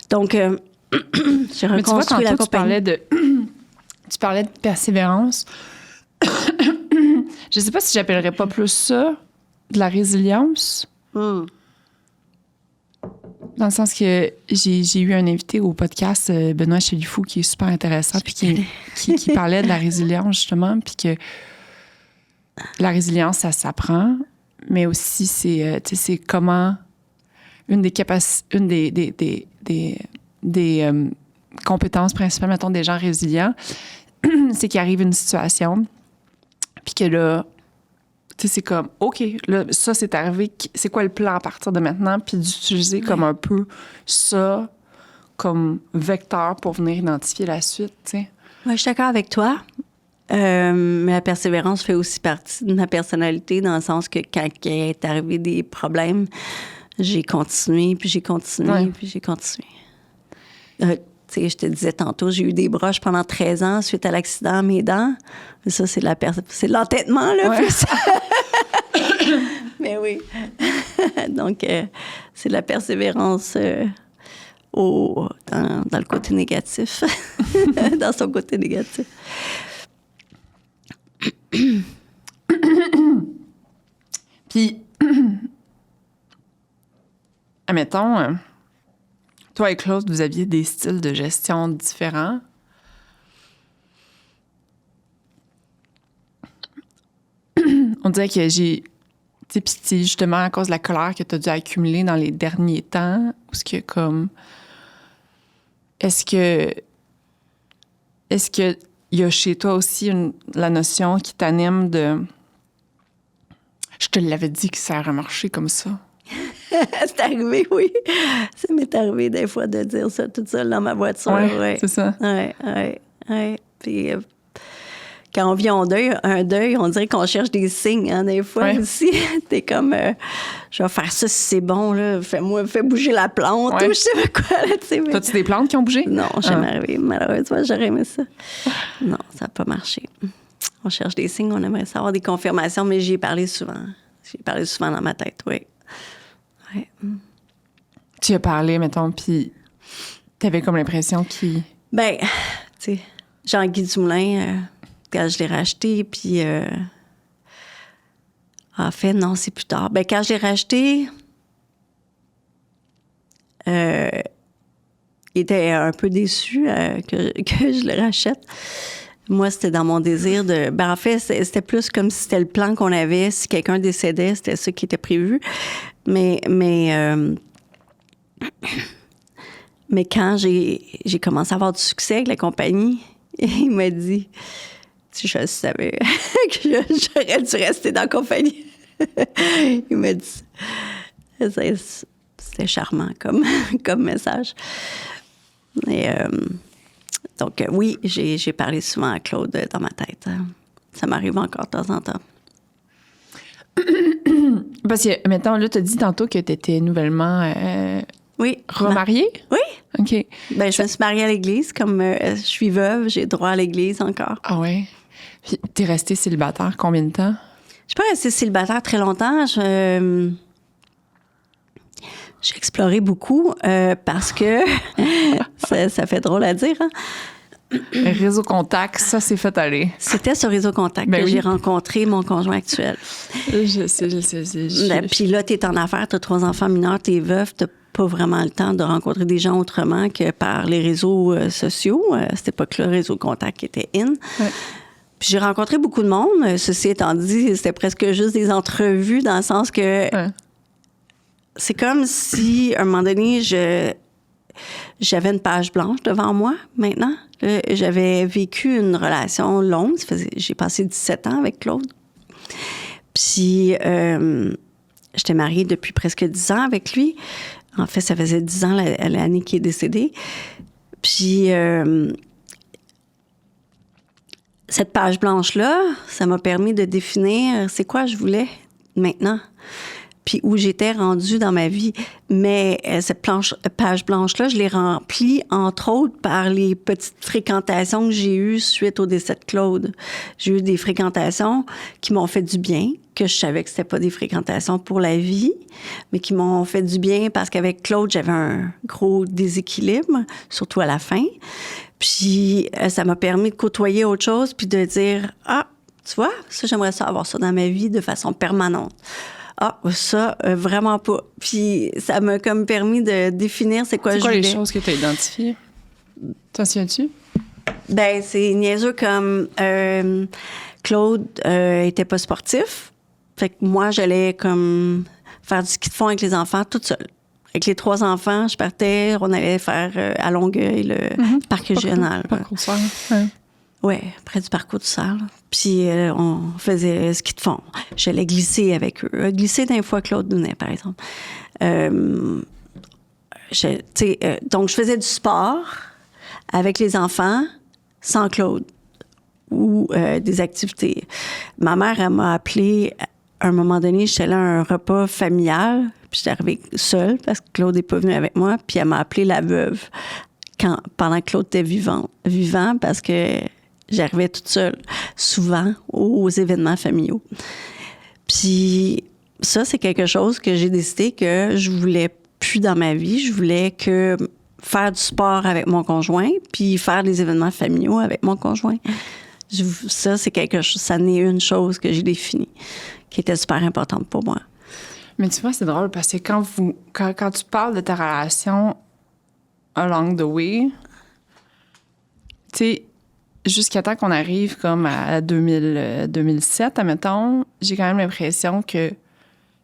donc, j'ai reconstruit la compagnie. Tu parlais de persévérance. Je sais pas si j'appellerais pas plus ça de la résilience. Dans le sens que j'ai eu un invité au podcast, Benoît Chalifou, qui est super intéressant, puis qui parlait de la résilience, justement, puis que la résilience, ça s'apprend, mais aussi, c'est comment une des compétences principales, mettons, des gens résilients, c'est qu'il arrive une situation, puis que là, Tu sais, c'est comme, OK, là, ça, c'est arrivé. C'est quoi le plan à partir de maintenant? Puis d'utiliser comme un peu ça comme vecteur pour venir identifier la suite, tu sais. Ouais, je suis d'accord avec toi. Mais la persévérance fait aussi partie de ma personnalité, dans le sens que quand il est arrivé des problèmes, j'ai continué, puis j'ai continué, Ouais. puis j'ai continué. Tu sais, je te disais tantôt, j'ai eu des broches pendant 13 ans suite à l'accident à mes dents. Mais ça, c'est c'est de l'entêtement, là, Ouais. plus. Mais oui. Donc, c'est de la persévérance dans le côté négatif. Dans son côté négatif. Puis, admettons, toi et Claude, vous aviez des styles de gestion différents. On dirait que j'ai... Tu sais, puis c'est justement à cause de la colère que tu as dû accumuler dans les derniers temps, ou ce que comme... Est-ce que il y a chez toi aussi la notion qui t'anime de... Je te l'avais dit que ça aurait marché comme ça. C'est arrivé, oui. Ça m'est arrivé des fois de dire ça toute seule dans ma voiture. Ouais. C'est ça. Oui. Puis quand on vit un deuil, on dirait qu'on cherche des signes, hein, des fois aussi. T'es comme, je vais faire ça si c'est bon, là. Fais bouger la plante ou je sais pas quoi, là, tu sais. Mais... T'as-tu des plantes qui ont bougé? Non, jamais arrivé. Malheureusement, j'aurais aimé ça. Non, ça n'a pas marché. On cherche des signes, on aimerait savoir des confirmations, mais j'y ai parlé souvent. J'y ai parlé souvent dans ma tête, oui. Ouais. Tu y as parlé, mettons, puis t'avais comme l'impression qu'il... Ben, tu sais, Jean-Guy Dumoulin, quand je l'ai racheté, puis... en fait, non, c'est plus tard. Ben, quand je l'ai racheté, il était un peu déçu que je le rachète. Moi, c'était dans mon désir de... Ben, en fait, c'était plus comme si c'était le plan qu'on avait. Si quelqu'un décédait, c'était ça qui était prévu. Mais quand j'ai commencé à avoir du succès avec la compagnie, il m'a dit, je savais que j'aurais dû rester dans la compagnie. Il m'a dit, c'était charmant comme message. Et, donc, oui, j'ai parlé souvent à Claude dans ma tête. Ça m'arrive encore de temps en temps. Parce que, mettons, là, t'as dit tantôt que t'étais nouvellement remariée? Oui. OK. Ben, je me suis mariée à l'église. Comme je suis veuve, j'ai droit à l'église encore. Ah ouais? Puis t'es restée célibataire combien de temps? Je suis pas restée célibataire très longtemps. J'ai exploré beaucoup parce que ça fait drôle à dire, hein? Réseau Contact, ça s'est fait aller. C'était sur Réseau Contact que j'ai rencontré mon conjoint actuel. Je sais. Puis là, t'es en affaires, t'as 3 enfants mineurs, t'es veuve, t'as pas vraiment le temps de rencontrer des gens autrement que par les réseaux sociaux. À cette époque-là, Réseau Contact qui était in. Ouais. Puis j'ai rencontré beaucoup de monde. Ceci étant dit, c'était presque juste des entrevues dans le sens que c'est comme si, à un moment donné, j'avais une page blanche devant moi maintenant. J'avais vécu une relation longue. J'ai passé 17 ans avec Claude. Puis, j'étais mariée depuis presque 10 ans avec lui. En fait, ça faisait 10 ans l'année qu'il est décédé. Puis, cette page blanche-là, ça m'a permis de définir c'est quoi je voulais maintenant, puis où j'étais rendue dans ma vie. Mais cette page blanche-là, je l'ai remplie, entre autres, par les petites fréquentations que j'ai eues suite au décès de Claude. J'ai eu des fréquentations qui m'ont fait du bien, que je savais que c'était pas des fréquentations pour la vie, mais qui m'ont fait du bien parce qu'avec Claude, j'avais un gros déséquilibre, surtout à la fin. Puis ça m'a permis de côtoyer autre chose, puis de dire « Ah, tu vois, ça, j'aimerais ça avoir ça dans ma vie de façon permanente. » Ah, ça, vraiment pas. Puis ça m'a comme permis de définir c'est quoi je voulais. C'est quoi les choses que tu as identifiées? T'en souviens-tu? Ben, c'est niaiseux comme Claude était pas sportif. Fait que moi, j'allais comme faire du ski de fond avec les enfants toute seule. Avec les 3 enfants, je partais, on allait faire à Longueuil, le parc régional. Parc Rousseau, ouais. Oui, près du parcours du cerf. Là. Puis on faisait ski de fond. J'allais glisser avec eux. Glisser d'un fois Claude Dounet, par exemple. Donc, je faisais du sport avec les enfants sans Claude ou des activités. Ma mère, elle m'a appelée à un moment donné, j'étais là à un repas familial, puis j'étais arrivée seule parce que Claude n'est pas venu avec moi, puis elle m'a appelé la veuve pendant que Claude était vivant parce que j'arrivais toute seule, souvent, aux événements familiaux. Puis ça, c'est quelque chose que j'ai décidé que je voulais plus dans ma vie. Je voulais que faire du sport avec mon conjoint, puis faire des événements familiaux avec mon conjoint. Ça, c'est quelque chose, ça n'est une chose que j'ai définie, qui était super importante pour moi. Mais tu vois, c'est drôle parce que quand tu parles de ta relation along the way, tu sais, jusqu'à temps qu'on arrive comme à 2007, admettons, j'ai quand même l'impression que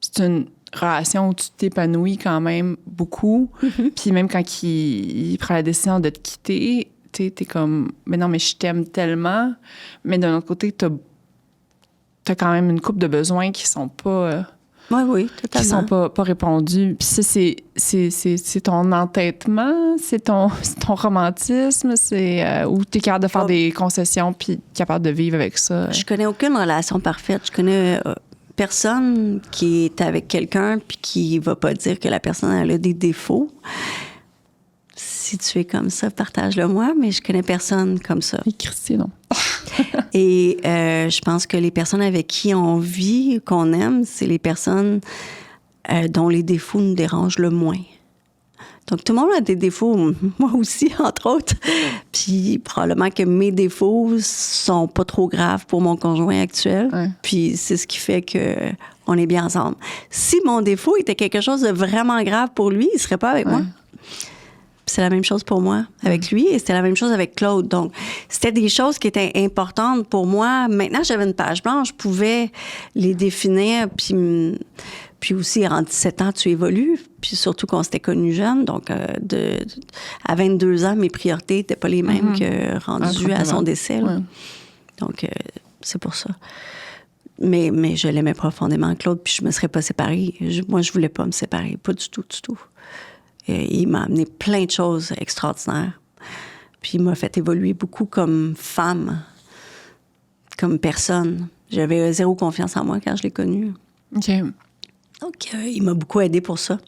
c'est une relation où tu t'épanouis quand même beaucoup. Mm-hmm. Puis même quand il prend la décision de te quitter, t'es comme, mais non, mais je t'aime tellement. Mais d'un autre côté, t'as quand même une couple de besoins qui sont pas... oui, totalement. Qui sont pas répondus. Puis ça, c'est ton entêtement, c'est ton romantisme, où t'es capable de faire des concessions puis capable de vivre avec ça. Je connais aucune relation parfaite. Je connais personne qui est avec quelqu'un puis qui va pas dire que la personne elle a des défauts. Si tu es comme ça, partage-le moi, mais je connais personne comme ça. Et Christy, non. Et je pense que les personnes avec qui on vit, qu'on aime, c'est les personnes dont les défauts nous dérangent le moins. Donc, tout le monde a des défauts, moi aussi, entre autres. Puis, probablement que mes défauts sont pas trop graves pour mon conjoint actuel. Ouais. Puis, c'est ce qui fait qu'on est bien ensemble. Si mon défaut était quelque chose de vraiment grave pour lui, il serait pas avec moi. C'est la même chose pour moi avec lui et c'était la même chose avec Claude. Donc, c'était des choses qui étaient importantes pour moi. Maintenant, j'avais une page blanche, je pouvais les définir. Puis aussi, en 17 ans, tu évolues. Puis surtout qu'on s'était connus jeunes. Donc, à 22 ans, mes priorités n'étaient pas les mêmes que rendues à son décès. Ouais. Donc, c'est pour ça. Mais je l'aimais profondément, Claude, puis je me serais pas séparée. Moi, je voulais pas me séparer. Pas du tout, du tout. Il m'a amené plein de choses extraordinaires. Puis il m'a fait évoluer beaucoup comme femme, comme personne. J'avais zéro confiance en moi quand je l'ai connu. OK. Donc, il m'a beaucoup aidé pour ça.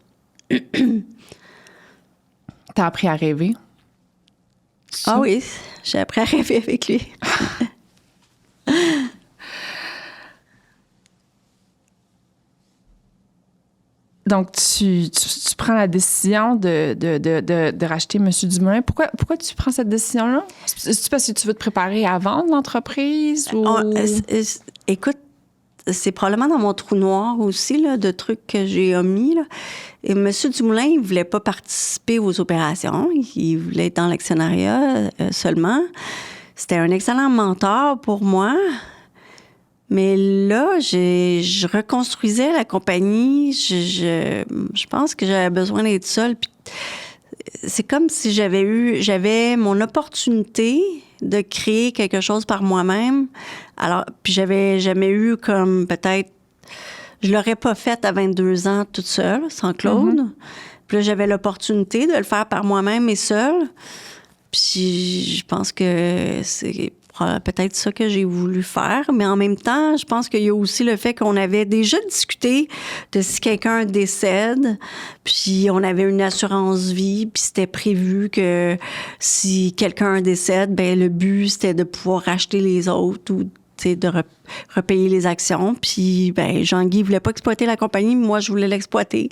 T'as appris à rêver? Ah oui, j'ai appris à rêver avec lui. Donc, tu prends la décision de racheter M. Dumoulin. Pourquoi tu prends cette décision-là? C'est parce que tu veux te préparer à vendre l'entreprise? Ou... Écoute, c'est probablement dans mon trou noir aussi, là, de trucs que j'ai omis. Là. Et M. Dumoulin, il ne voulait pas participer aux opérations. Il voulait être dans l'actionnariat seulement. C'était un excellent mentor pour moi. Mais là, je reconstruisais la compagnie. Je pense que j'avais besoin d'être seule. Puis c'est comme si j'avais mon opportunité de créer quelque chose par moi-même. Alors, puis j'avais jamais eu comme peut-être... Je l'aurais pas fait à 22 ans toute seule, sans Claude. Mm-hmm. Puis là, j'avais l'opportunité de le faire par moi-même et seule. Puis je pense que c'est peut-être ça que j'ai voulu faire. Mais en même temps, je pense qu'il y a aussi le fait qu'on avait déjà discuté de si quelqu'un décède, puis on avait une assurance vie, puis c'était prévu que si quelqu'un décède, ben le but, c'était de pouvoir racheter les autres ou de repayer les actions. Puis, ben Jean-Guy voulait pas exploiter la compagnie, mais moi, je voulais l'exploiter.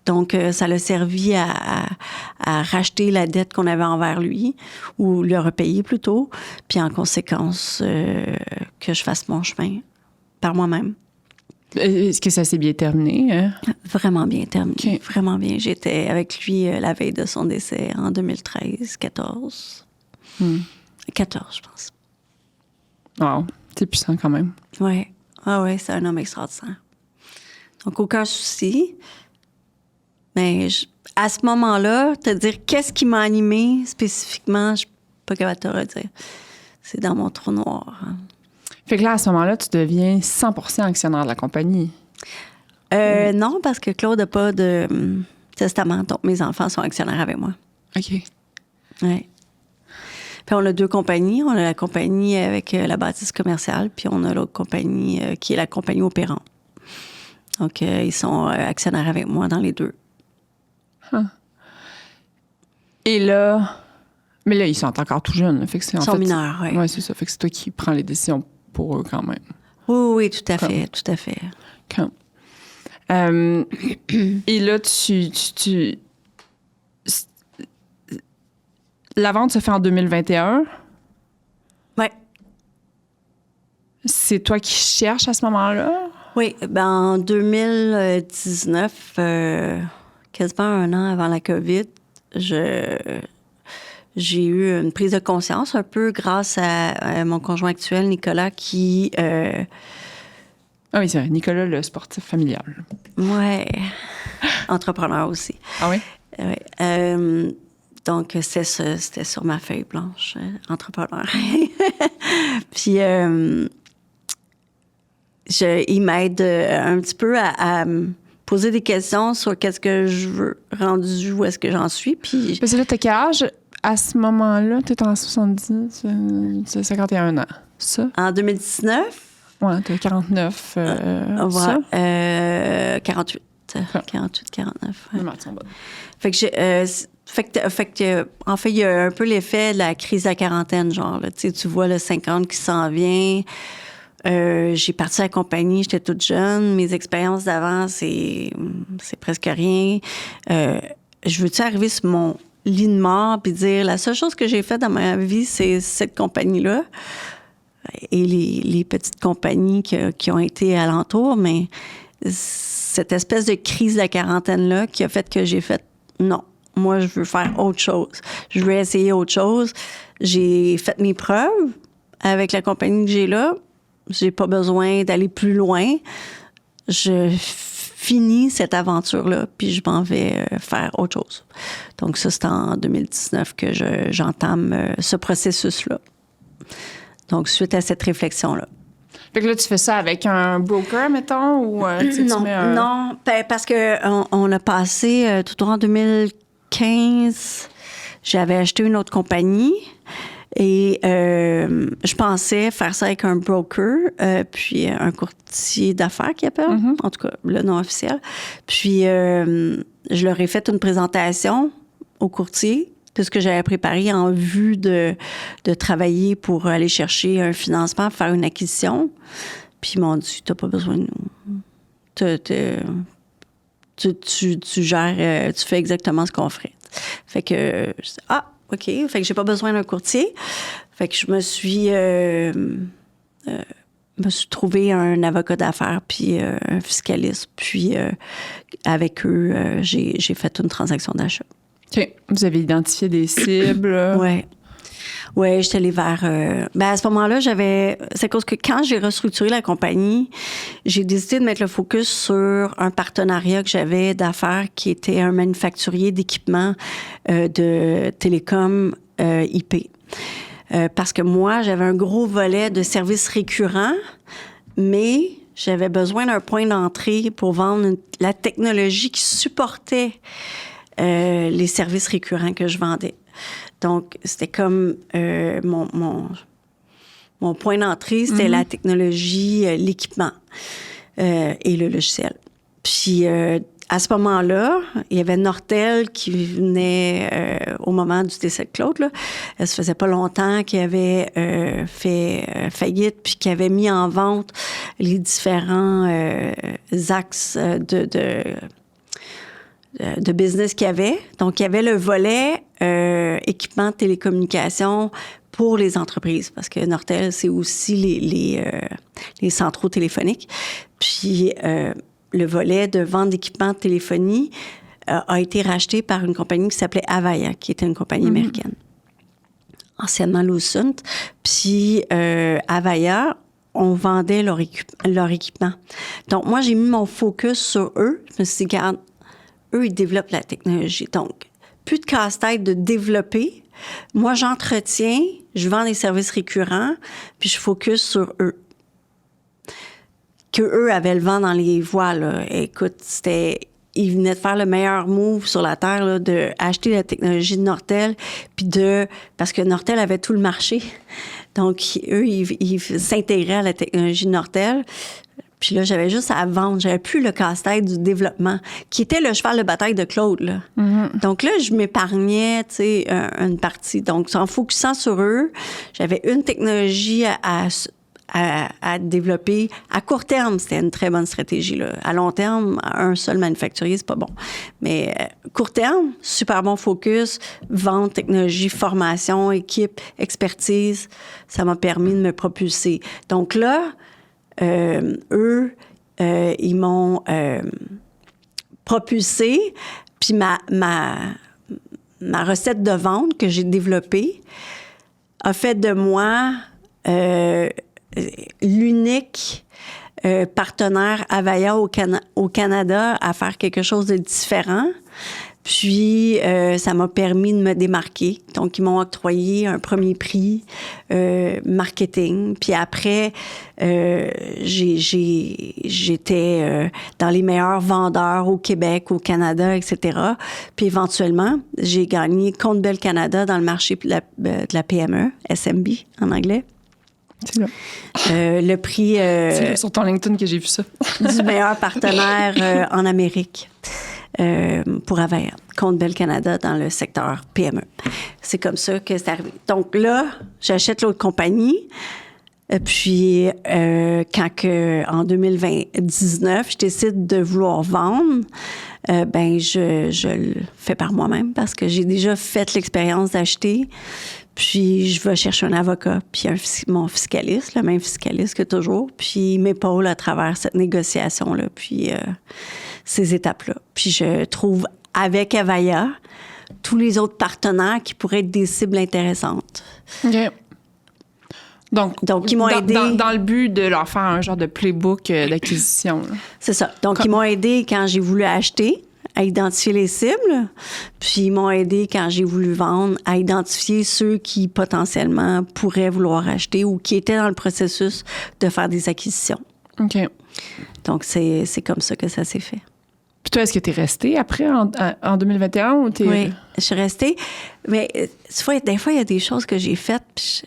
Donc, ça l'a servi à racheter la dette qu'on avait envers lui, ou le repayer plutôt. Puis, en conséquence, que je fasse mon chemin par moi-même. Est-ce que ça s'est bien terminé? Hein? Vraiment bien terminé. Okay. Vraiment bien. J'étais avec lui la veille de son décès en 2013, 14. 14, je pense. Wow. C'est puissant quand même. Oui. Ah oui, c'est un homme extraordinaire. Donc, aucun souci. Mais à ce moment-là, te dire qu'est-ce qui m'a animée spécifiquement, je ne suis pas capable de te redire. c'est dans mon trou noir. Hein. Fait que là, à ce moment-là, tu deviens 100% actionnaire de la compagnie. Non, parce que Claude n'a pas de testament. Donc, mes enfants sont actionnaires avec moi. OK. Oui. Puis on a 2 compagnies. On a la compagnie avec la bâtisse commerciale, puis on a l'autre compagnie qui est la compagnie opérante. Donc, ils sont actionnaires avec moi dans les 2. Huh. Et là... Mais là, ils sont encore tout jeunes. Fait que c'est, Ils sont mineurs, oui. Oui, c'est ça. Fait que c'est toi qui prends les décisions pour eux quand même. Oui, tout à fait, tout à fait. Quand... et là, la vente se fait en 2021. Oui. C'est toi qui cherches à ce moment-là? Oui, ben en 2019, quasiment un an avant la COVID, j'ai eu une prise de conscience un peu grâce à mon conjoint actuel, Nicolas, qui... Ah oui, c'est vrai. Nicolas, le sportif familial. Ouais. Entrepreneur aussi. Ah oui? Oui. Donc, c'était sur ma feuille blanche, entrepreneur. Puis, il m'aide un petit peu à me poser des questions sur qu'est-ce que je veux, rendu où est-ce que j'en suis. Puis... Parce que là, t'as quel âge? À ce moment-là, t'es en 70, c'est 51 ans, ça? En 2019? Ouais, t'as 49, ça? 48. 48, 49. Ouais. Fait que en fait, il y a un peu l'effet de la crise de la quarantaine, genre. Là, tu vois le 50 qui s'en vient. J'ai parti à la compagnie, j'étais toute jeune. Mes expériences d'avant, c'est presque rien. Je veux-tu arriver sur mon lit de mort puis dire la seule chose que j'ai faite dans ma vie, c'est cette compagnie-là et les petites compagnies qui ont été alentour, mais cette espèce de crise de la quarantaine-là qui a fait que j'ai fait non, moi, je veux faire autre chose. Je veux essayer autre chose. J'ai fait mes preuves avec la compagnie que j'ai là. J'ai pas besoin d'aller plus loin. Je finis cette aventure-là, puis je m'en vais faire autre chose. Donc ça, c'est en 2019 que j'entame ce processus-là. Donc, suite à cette réflexion-là. Fait que là, tu fais ça avec un broker, mettons, ou non, parce que on a passé tout au long 2015, j'avais acheté une autre compagnie et je pensais faire ça avec un broker, puis un courtier d'affaires qui appelle, en tout cas le nom officiel. Puis je leur ai fait une présentation au courtier, puisque j'avais préparé en vue de travailler pour aller chercher un financement, faire une acquisition. Puis ils m'ont dit, t'as pas besoin de nous. Tu gères, tu fais exactement ce qu'on ferait. Fait que, je dis, OK. Fait que j'ai pas besoin d'un courtier. Fait que je me suis trouvé un avocat d'affaires puis un fiscaliste. Puis avec eux, j'ai fait une transaction d'achat. OK. Vous avez identifié des cibles. Oui. Oui, j'étais allée vers... à ce moment-là, c'est à cause que quand j'ai restructuré la compagnie, j'ai décidé de mettre le focus sur un partenariat que j'avais d'affaires qui était un manufacturier d'équipements de télécom IP. Parce que moi, j'avais un gros volet de services récurrents, mais j'avais besoin d'un point d'entrée pour vendre la technologie qui supportait les services récurrents que je vendais. Donc, c'était comme mon point d'entrée, c'était la technologie, l'équipement et le logiciel. Puis, à ce moment-là, il y avait Nortel qui venait au moment du décès de Claude. Là. Ça faisait pas longtemps qu'il avait fait faillite puis qu'il avait mis en vente les différents axes de business qu'il y avait. Donc, il y avait le volet équipement de télécommunications pour les entreprises, parce que Nortel, c'est aussi les centraux téléphoniques. Puis, le volet de vente d'équipements de téléphonie a été racheté par une compagnie qui s'appelait Avaya, qui était une compagnie américaine, anciennement Lucent. Puis, Avaya, on vendait leur équipement. Donc, moi, j'ai mis mon focus sur eux. Je me suis dit, regarde, eux, ils développent la technologie. Donc, plus de casse-tête de développer, Moi, j'entretiens, je vends des services récurrents, puis je focus sur eux. Qu'eux avaient le vent dans les voiles. Là. Écoute, ils venaient de faire le meilleur move sur la Terre, là, d'acheter la technologie de Nortel, puis parce que Nortel avait tout le marché. Donc, eux, ils s'intégraient à la technologie de Nortel. Puis là, j'avais juste à vendre. J'avais plus le casse-tête du développement, qui était le cheval de bataille de Claude. Là. Mm-hmm. Donc là, je m'épargnais, tu sais, une partie. Donc, en focusant sur eux, j'avais une technologie à développer. À court terme, c'était une très bonne stratégie. Là. À long terme, un seul manufacturier, c'est pas bon. Mais court terme, super bon focus, vente, technologie, formation, équipe, expertise. Ça m'a permis de me propulser. Donc là, eux, ils m'ont propulsé, puis ma recette de vente que j'ai développée a fait de moi l'unique partenaire Avaya au Canada à faire quelque chose de différent. Puis, ça m'a permis de me démarquer. Donc, ils m'ont octroyé un premier prix marketing. Puis après, j'étais dans les meilleurs vendeurs au Québec, au Canada, etc. Puis éventuellement, j'ai gagné Compte Bell Canada dans le marché de la PME, SMB en anglais. C'est là. Le prix... c'est là sur ton LinkedIn que j'ai vu ça. du meilleur partenaire en Amérique. Pour Avaya, Compte Bell Canada dans le secteur PME. C'est comme ça que c'est arrivé. Donc là, j'achète l'autre compagnie. Puis, en 2019, je décide de vouloir vendre, je le fais par moi-même parce que j'ai déjà fait l'expérience d'acheter. Puis, je vais chercher un avocat, puis mon fiscaliste, le même fiscaliste que toujours, puis il m'épaule à travers cette négociation-là, puis ces étapes-là. Puis, je trouve avec Avaya tous les autres partenaires qui pourraient être des cibles intéressantes. OK. Donc ils m'ont aidé. Dans le but de leur faire un genre de playbook d'acquisition. Là. C'est ça. Donc, ils m'ont aidé quand j'ai voulu acheter à identifier les cibles, puis ils m'ont aidé quand j'ai voulu vendre à identifier ceux qui potentiellement pourraient vouloir acheter ou qui étaient dans le processus de faire des acquisitions. OK. Donc, c'est comme ça que ça s'est fait. Puis toi, est-ce que tu es restée après en 2021 ou t'es... Oui, je suis restée. Mais des fois, il y a des choses que j'ai faites, puis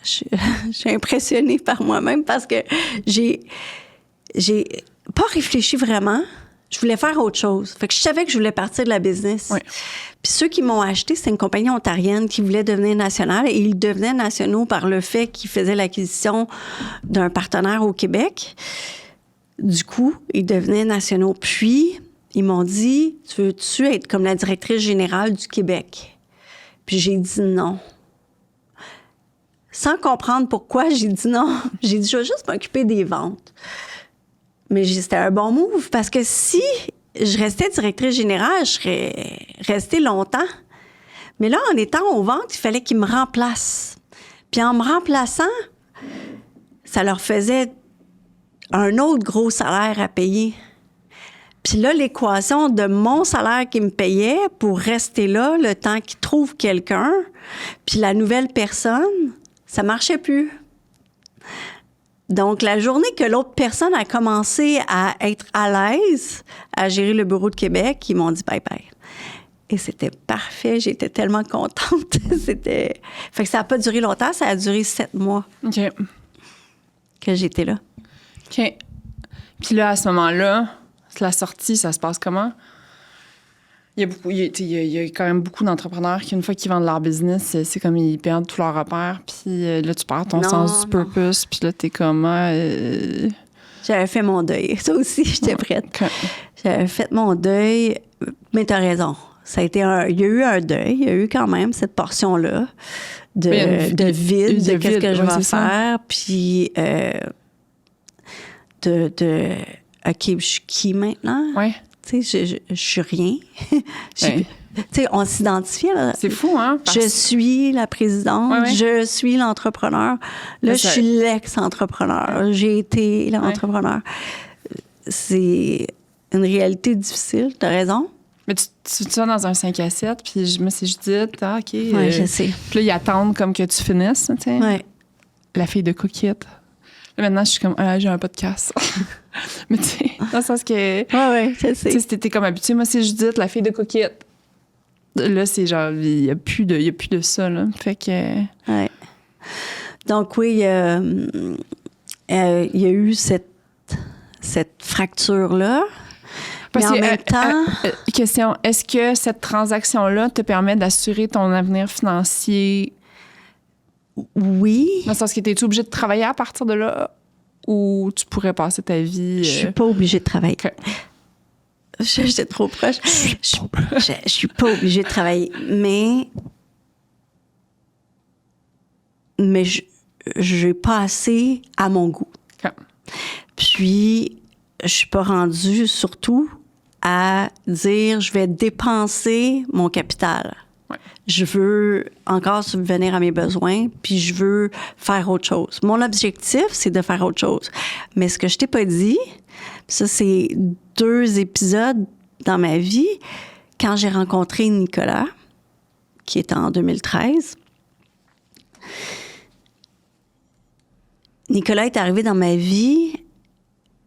je suis impressionnée par moi-même parce que j'ai pas réfléchi vraiment. Je voulais faire autre chose. Fait que je savais que je voulais partir de la business. Oui. Puis ceux qui m'ont acheté, c'était une compagnie ontarienne qui voulait devenir nationale et ils devenaient nationaux par le fait qu'ils faisaient l'acquisition d'un partenaire au Québec. Du coup, ils devenaient nationaux. Puis, ils m'ont dit, « Tu veux-tu être comme la directrice générale du Québec? » Puis j'ai dit non. Sans comprendre pourquoi, j'ai dit non. J'ai dit, je vais juste m'occuper des ventes. Mais c'était un bon move parce que si je restais directrice générale, je serais restée longtemps. Mais là, en étant aux ventes, il fallait qu'ils me remplacent. Puis en me remplaçant, ça leur faisait un autre gros salaire à payer. Puis là, l'équation de mon salaire qui me payait pour rester là le temps qu'ils trouvent quelqu'un, puis la nouvelle personne, ça marchait plus. Donc, la journée que l'autre personne a commencé à être à l'aise à gérer le bureau de Québec, ils m'ont dit bye-bye. Et c'était parfait. J'étais tellement contente. Fait que ça n'a pas duré longtemps. Ça a duré 7 mois OK. que j'étais là. OK. Puis là, à ce moment-là, la sortie, ça se passe comment? Il y a quand même beaucoup d'entrepreneurs qui, une fois qu'ils vendent leur business, c'est comme ils perdent tout leur repère. Puis là, tu perds ton sens du purpose. Puis là, t'es comme... J'avais fait mon deuil. Ça aussi, j'étais prête. Okay. J'avais fait mon deuil. Mais t'as raison. Ça a été il y a eu un deuil. Il y a eu quand même cette portion-là de vide, de qu'est-ce que je vais faire. Puis OK, je suis qui maintenant? Oui. Tu sais, je suis rien. Tu sais, on s'identifiait. Là. C'est fou, hein? Je suis la présidente, je suis l'entrepreneur. Là, je suis l'ex-entrepreneur. J'ai été l'entrepreneur. C'est une réalité difficile, t'as raison. Mais tu vas dans un 5 à 7, puis moi, c'est Judith, OK. Oui, je sais. Puis là, ils attendent comme que tu finisses, tu sais. Oui. La fille de Cookit. Là, maintenant, je suis comme, j'ai un podcast. Mais tu sais, dans le sens que... Oui, je sais. Tu sais, t'étais comme habituée. Moi, c'est Judith, la fille de Cookit. Là, c'est genre, il n'y a plus de ça, là. Fait que... Ouais. Donc, oui, il y a eu cette fracture-là. Parce mais en que, même temps... question, est-ce que cette transaction-là te permet d'assurer ton avenir financier? Oui. Dans le sens que t'es-tu obligée de travailler à partir de là? Ou tu pourrais passer ta vie... Je suis pas obligée de travailler. OK. J'étais trop proche. Je suis pas obligée de travailler. Mais je n'ai pas assez à mon goût. OK. Puis, je suis pas rendue surtout à dire je vais dépenser mon capital. Ouais. Je veux encore subvenir à mes besoins, puis je veux faire autre chose. Mon objectif, c'est de faire autre chose. Mais ce que je t'ai pas dit, ça, c'est 2 épisodes dans ma vie. Quand j'ai rencontré Nicolas, qui est en 2013, Nicolas est arrivé dans ma vie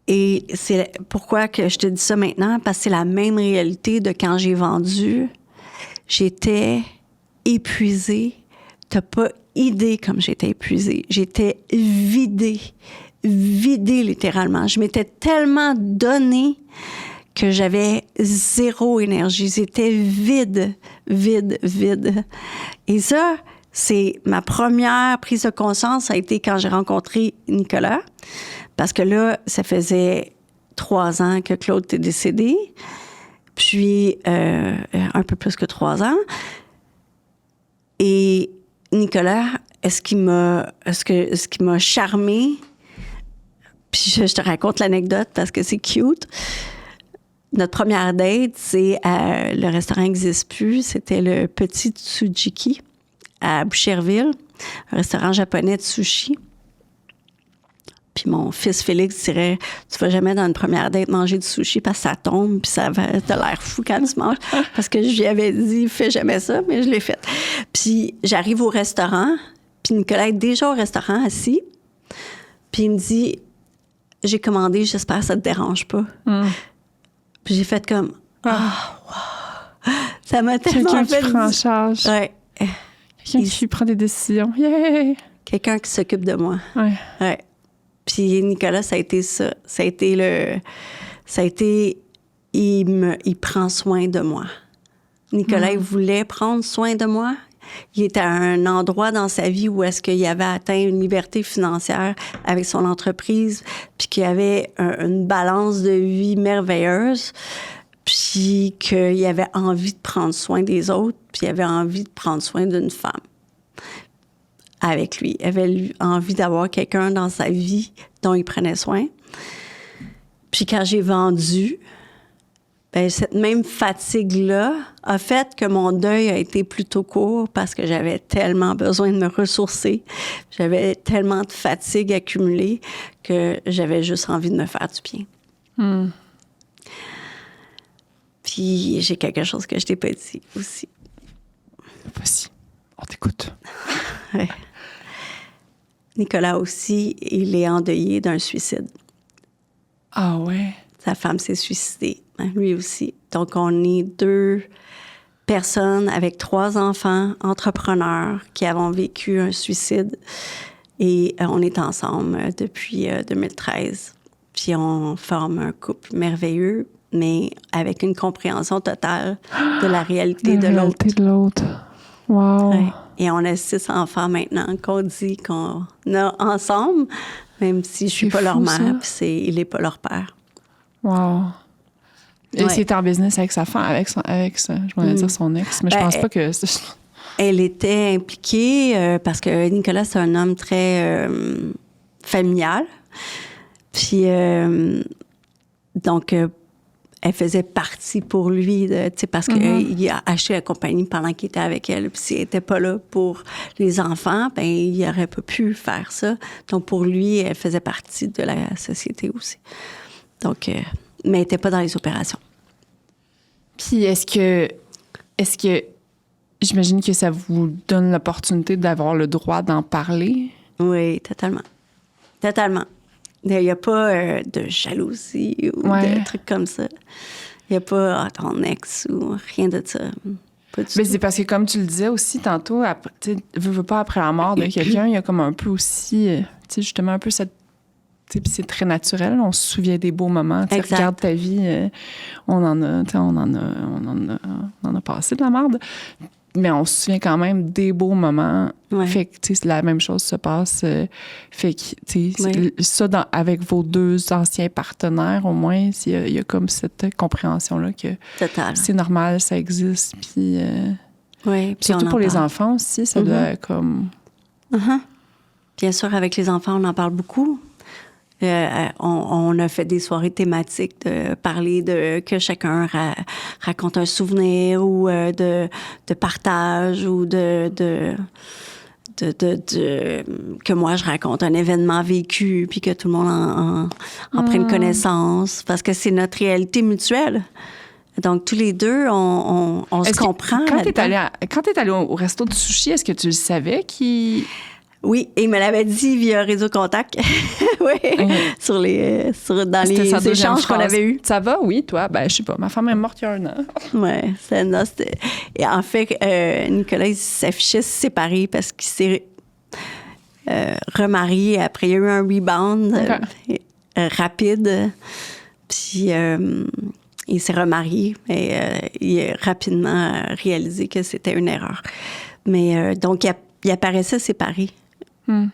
et c'est pourquoi que je te dis ça maintenant, parce que c'est la même réalité de quand j'ai vendu. J'étais épuisée. T'as pas idée comme j'étais épuisée. J'étais vidée littéralement. Je m'étais tellement donnée que j'avais 0 énergie. J'étais vide. Et ça, c'est ma première prise de conscience, ça a été quand j'ai rencontré Nicolas. Parce que là, ça faisait 3 ans que Claude était décédé. Puis, un peu plus que 3 ans. Et Nicolas, ce qui m'a charmé, puis je te raconte l'anecdote parce que c'est cute. Notre première date, c'est le restaurant n'existe plus. C'était le Petit Tsujiki à Boucherville, un restaurant japonais de sushi. Puis mon fils Félix dirait, tu vas jamais dans une première date manger du sushi parce que ça tombe, puis ça va, t'as l'air fou quand tu manges. Parce que je lui avais dit, fais jamais ça, mais je l'ai fait. Puis j'arrive au restaurant, puis Nicolas est déjà au restaurant assis, puis il me dit, j'ai commandé, j'espère que ça te dérange pas. Puis j'ai fait comme, wow. Ça m'a tellement Quelqu'un fait... qui prend en charge. Ouais. Quelqu'un qui prend des décisions. Yeah! Quelqu'un qui s'occupe de moi. Ouais. Puis Nicolas, ça a été ça. Il prend soin de moi. Nicolas, il voulait prendre soin de moi. Il était à un endroit dans sa vie où est-ce qu'il avait atteint une liberté financière avec son entreprise, puis qu'il avait une balance de vie merveilleuse, puis qu'il avait envie de prendre soin des autres, puis il avait envie de prendre soin d'une femme avec lui. Il avait envie d'avoir quelqu'un dans sa vie dont il prenait soin. Puis quand j'ai vendu, ben cette même fatigue-là a fait que mon deuil a été plutôt court parce que j'avais tellement besoin de me ressourcer. J'avais tellement de fatigue accumulée que j'avais juste envie de me faire du bien. Puis j'ai quelque chose que je t'ai pas dit aussi. Vas-y, on t'écoute. Ouais. Nicolas aussi, il est endeuillé d'un suicide. Ah ouais? Sa femme s'est suicidée, lui aussi. Donc, on est 2 personnes avec 3 enfants, entrepreneurs, qui avons vécu un suicide. Et on est ensemble depuis 2013. Puis on forme un couple merveilleux, mais avec une compréhension totale de la réalité de l'autre. Wow. Ouais. Et on a 6 enfants maintenant qu'on dit qu'on a ensemble, même si je suis pas leur mère, puis il est pas leur père. Wow. Et Ouais. c'est en business avec sa femme, avec je voulais dire son ex, mais je pense pas que... Elle était impliquée parce que Nicolas, c'est un homme très familial. Puis, donc, elle faisait partie pour lui, parce qu'il a acheté la compagnie pendant qu'il était avec elle. Puis s'il n'était pas là pour les enfants, ben il n'aurait pas pu faire ça. Donc, pour lui, elle faisait partie de la société aussi. Donc, mais elle n'était pas dans les opérations. Puis est-ce que j'imagine que ça vous donne l'opportunité d'avoir le droit d'en parler? Oui, totalement. Totalement. Il n'y a pas de jalousie ou Ouais. de trucs comme ça. Il n'y a pas ton ex ou rien de ça. Pas du Mais tout. c'est parce que, comme tu le disais aussi tantôt, tu sais, veux pas après la mort de quelqu'un, il y a comme un peu aussi, tu sais, justement, un peu cette. Tu sais, puis c'est très naturel, on se souvient des beaux moments. Tu sais, Exact. regarde ta vie, on en a, tu sais, on en a passé de la merde. Mais on se souvient quand même des beaux moments. Ouais. Fait que, tu sais, la même chose se passe. Fait que, tu sais, Ouais. ça, avec vos deux anciens partenaires, au moins, il y a comme cette compréhension-là que Total. c'est normal, ça existe. Puis, Oui, puis surtout on en pour les parle. enfants aussi, ça doit comme... Mhm. Bien sûr, avec les enfants, on en parle beaucoup. On a fait des soirées thématiques de parler de que chacun raconte un souvenir ou de partage ou que moi je raconte un événement vécu puis que tout le monde en prenne connaissance parce que c'est notre réalité mutuelle. Donc tous les deux, on se Est-ce que comprend. Quand t'es là-dedans. allé au resto de sushi, est-ce que tu le savais qu'il... Oui, et il me l'avait dit via Réseau Contact. Oui, dans C'était les sa deuxième échanges qu'on phrase. avait eus. Ça va? Oui, toi? Ben, je sais pas. Ma femme est morte il y a 1 an. Oui, c'était... Et en fait, Nicolas, il s'affichait séparé parce qu'il s'est remarié. Après, il y a eu un rebound rapide. Puis, il s'est remarié et il a rapidement réalisé que c'était une erreur. Mais donc, il apparaissait séparé.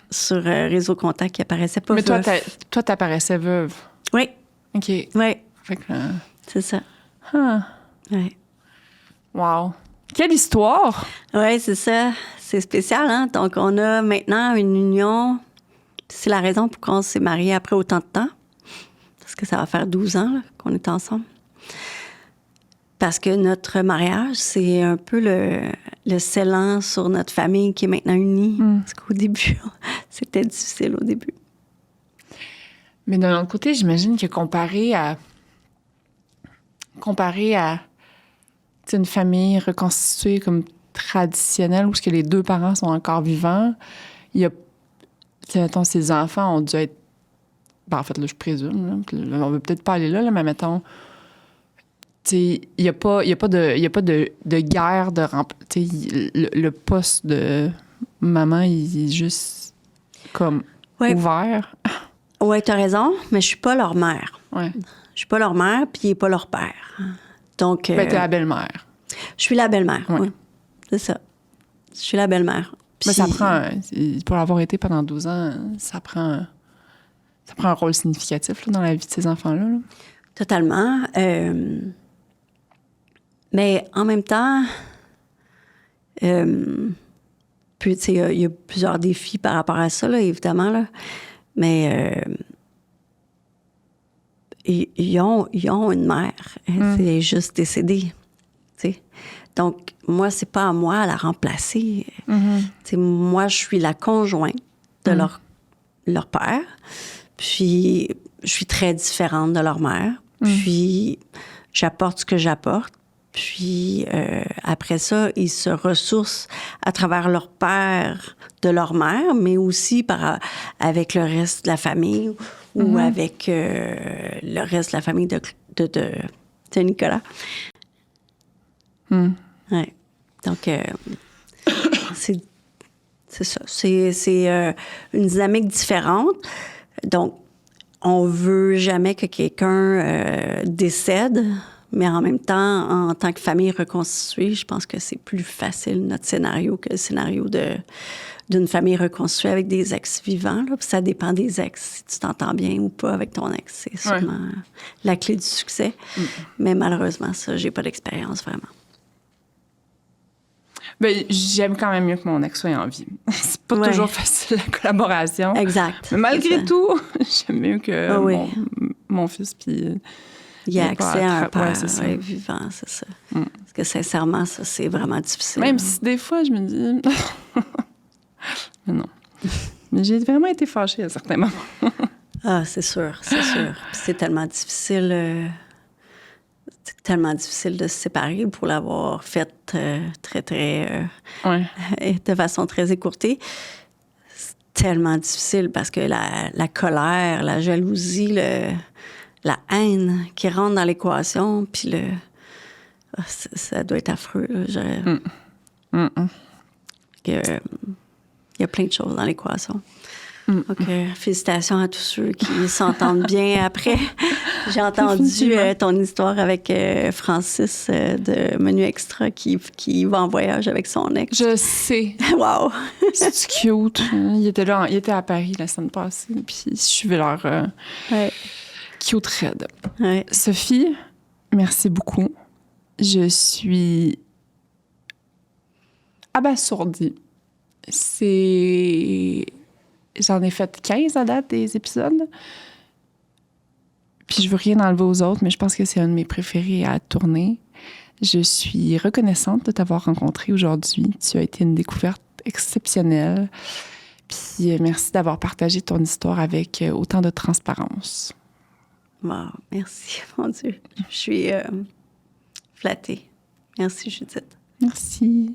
Sur Réseau Contact, il apparaissait pas Mais toi, veuf. toi, t'apparaissais veuve. Oui, OK. oui, Fait que... c'est ça. ah, Oui. wow. Quelle histoire! Oui, c'est ça. C'est spécial, hein? Donc, on a maintenant une union. C'est la raison pour qu'on s'est mariés après autant de temps. Parce que ça va faire 12 ans là, qu'on est ensemble. Parce que notre mariage, c'est un peu le scellant sur notre famille qui est maintenant unie. Parce qu'au début, c'était difficile au début. Mais d'un autre côté, j'imagine que comparé à tu sais, une famille reconstituée comme traditionnelle, où ce que les deux parents sont encore vivants, il y a, tu sais, mettons, ces enfants ont dû être... Ben, en fait, là, je présume, là, puis là, on veut peut-être pas aller là, mais mettons, tu sais, il n'y a pas de guerre de tu sais, le poste de maman, il est juste comme ouvert. Oui, t'as raison, mais je suis pas leur mère. Ouais. Je suis pas leur mère, puis il est pas leur père. Donc, Ben, t'es la belle-mère. je suis la belle-mère, Ouais. oui. C'est ça. Je suis la belle-mère. Mais ça Puis- prend, pour avoir été pendant 12 ans, ça prend un rôle significatif là, dans la vie de ces enfants-là. Là. Totalement. Mais en même temps, puis, tu sais, il y a plusieurs défis par rapport à ça, là, évidemment. Là. Mais ils ont une mère. Hein, c'est juste décédée. Tu sais. Donc, moi, c'est pas à moi à la remplacer. Tu sais, moi, je suis la conjointe de leur père. Puis, je suis très différente de leur mère. Puis, j'apporte ce que j'apporte. Puis, après ça, ils se ressourcent à travers leur père de leur mère, mais aussi avec le reste de la famille ou avec le reste de la famille de Nicolas. Ouais. Donc, c'est ça. C'est une dynamique différente. Donc, on veut jamais que quelqu'un décède, mais en même temps, en tant que famille reconstituée, je pense que c'est plus facile, notre scénario, que le scénario d'une famille reconstituée avec des ex vivants. Là. Puis ça dépend des ex, si tu t'entends bien ou pas avec ton ex. C'est sûrement la clé du succès. Mais malheureusement, ça, j'ai pas d'expérience vraiment. Ben, j'aime quand même mieux que mon ex soit en vie. C'est pas toujours facile, la collaboration. Exact. Mais malgré tout, j'aime mieux que mon fils, puis... Il y a accès à un père c'est vivant, c'est ça. Parce que sincèrement, ça, c'est vraiment difficile. Même si des fois, je me dis... Mais non. Mais j'ai vraiment été fâchée à certains moments. Ah, c'est sûr, c'est sûr. Puis c'est tellement difficile. c'est tellement difficile de se séparer pour l'avoir fait très, très... Ouais. de façon très écourtée. C'est tellement difficile parce que la colère, la jalousie, la haine qui rentre dans l'équation, puis ça doit être affreux. Là. Il y a plein de choses dans l'équation. Donc, félicitations à tous ceux qui s'entendent bien après. J'ai entendu ton histoire avec Francis de Menu Extra qui va en voyage avec son ex. Je sais. Wow! C'est cute. Il était à Paris la semaine passée, puis je suivais leur cute thread. Ouais. Sophie, merci beaucoup. Je suis abasourdie. J'en ai fait 15 à date des épisodes. Puis je veux rien enlever aux autres, mais je pense que c'est un de mes préférés à tourner. Je suis reconnaissante de t'avoir rencontré aujourd'hui. Tu as été une découverte exceptionnelle. Puis merci d'avoir partagé ton histoire avec autant de transparence. Wow, merci, mon Dieu. Je suis flattée. Merci, Judith. Merci.